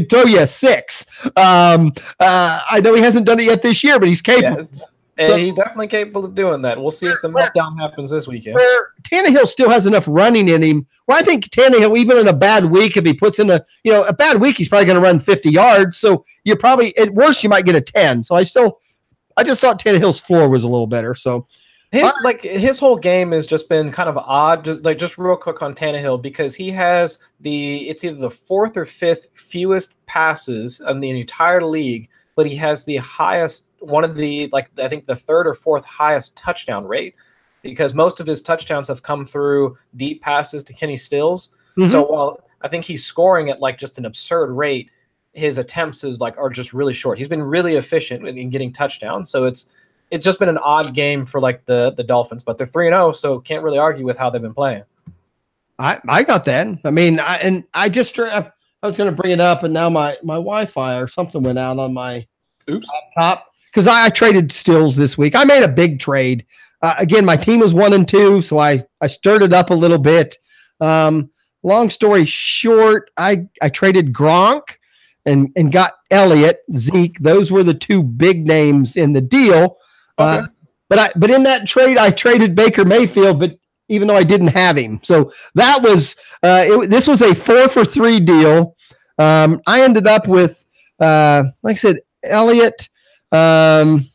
throw you a 6. I know he hasn't done it yet this year, but he's capable. Yeah, and he's definitely capable of doing that. We'll see if the meltdown happens this weekend. Where Tannehill still has enough running in him. Well, I think Tannehill, even in a bad week, if he puts in a bad week, he's probably going to run 50 yards. So you're probably, at worst, you might get a 10. So I just thought Tannehill's floor was a little better. So his whole game has just been kind of odd. Just real quick on Tannehill, because he has it's either the 4th or 5th fewest passes in the entire league, but he has the highest, one of the, I think the 3rd or 4th highest touchdown rate, because most of his touchdowns have come through deep passes to Kenny Stills. Mm-hmm. So while I think he's scoring at just an absurd rate, his attempts are just really short. He's been really efficient in getting touchdowns. So it's just been an odd game for the Dolphins, but they're 3-0, so can't really argue with how they've been playing. I got that. I mean, I was going to bring it up, and now my Wi-Fi or something went out on my laptop because I traded stills this week. I made a big trade. Again, my team was 1-2, so I stirred it up a little bit. Long story short, I traded Gronk and got Elliott, Zeke. Those were the two big names in the deal. Okay. But in that trade, I traded Baker Mayfield, but even though I didn't have him. So that was this was a 4-for-3 deal. I ended up with, like I said, Elliott. I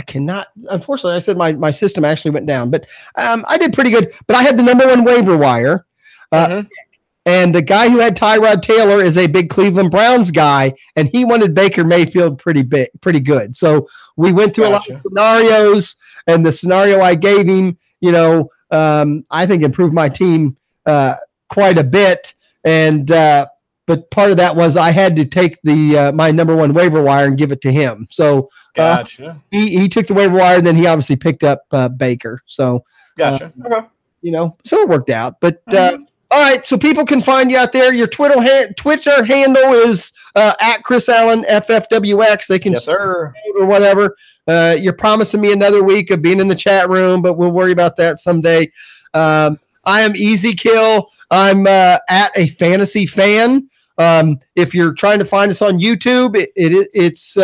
cannot, unfortunately, I said my system actually went down, but I did pretty good. But I had the number one waiver wire. And the guy who had Tyrod Taylor is a big Cleveland Browns guy, and he wanted Baker Mayfield pretty good. So we went through a lot of scenarios, and the scenario I gave him, I think improved my team quite a bit. And but part of that was I had to take the my number one waiver wire and give it to him. So gotcha. He took the waiver wire, and then he obviously picked up Baker. So gotcha. Okay. So it worked out. But all right, so people can find you out there. Your Twitter handle is at Chris Allen FFWX. They can or whatever. You're promising me another week of being in the chat room, but we'll worry about that someday. I am Easy Kill. I'm at a fantasy fan. If you're trying to find us on YouTube, it's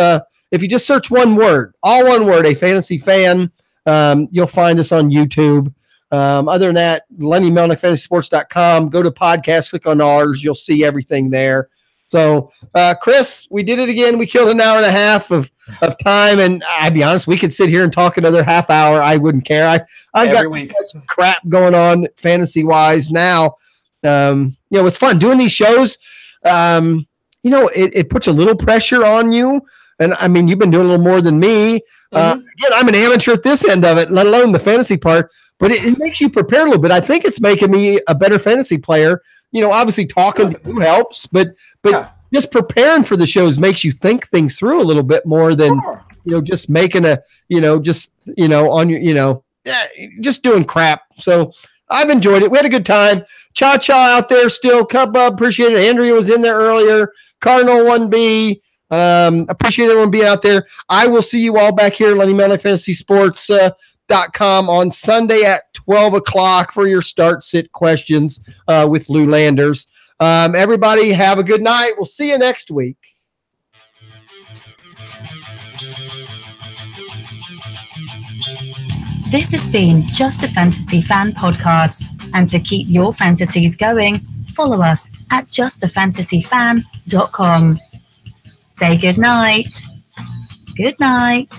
if you just search one word, all one word, a fantasy fan, you'll find us on YouTube. Other than that, Lenny Melnick, fantasysports.com. Go to podcast, click on ours. You'll see everything there. So, Chris, we did it again. We killed an hour and a half of time. And I'll be honest, we could sit here and talk another half hour. I wouldn't care. I've got some crap going on fantasy-wise now. It's fun doing these shows. It puts a little pressure on you. And, I mean, you've been doing a little more than me. Again, I'm an amateur at this end of it, let alone the fantasy part. But it makes you prepare a little bit. I think it's making me a better fantasy player. Obviously talking to you helps, but just preparing for the shows makes you think things through a little bit more than, just making just doing crap. So I've enjoyed it. We had a good time. Cha-Cha out there still. Cup up. Appreciate it. Andrea was in there earlier. Cardinal 1B. Appreciate everyone being out there. I will see you all back here at Lenny Melnick Fantasy Sports. .com on Sunday at 12 o'clock for your start-sit questions with Lou Landers. Everybody have a good night. We'll see you next week. This has been Just a Fantasy Fan podcast. And to keep your fantasies going, follow us at justafantasyfan.com. Say good night. Good night.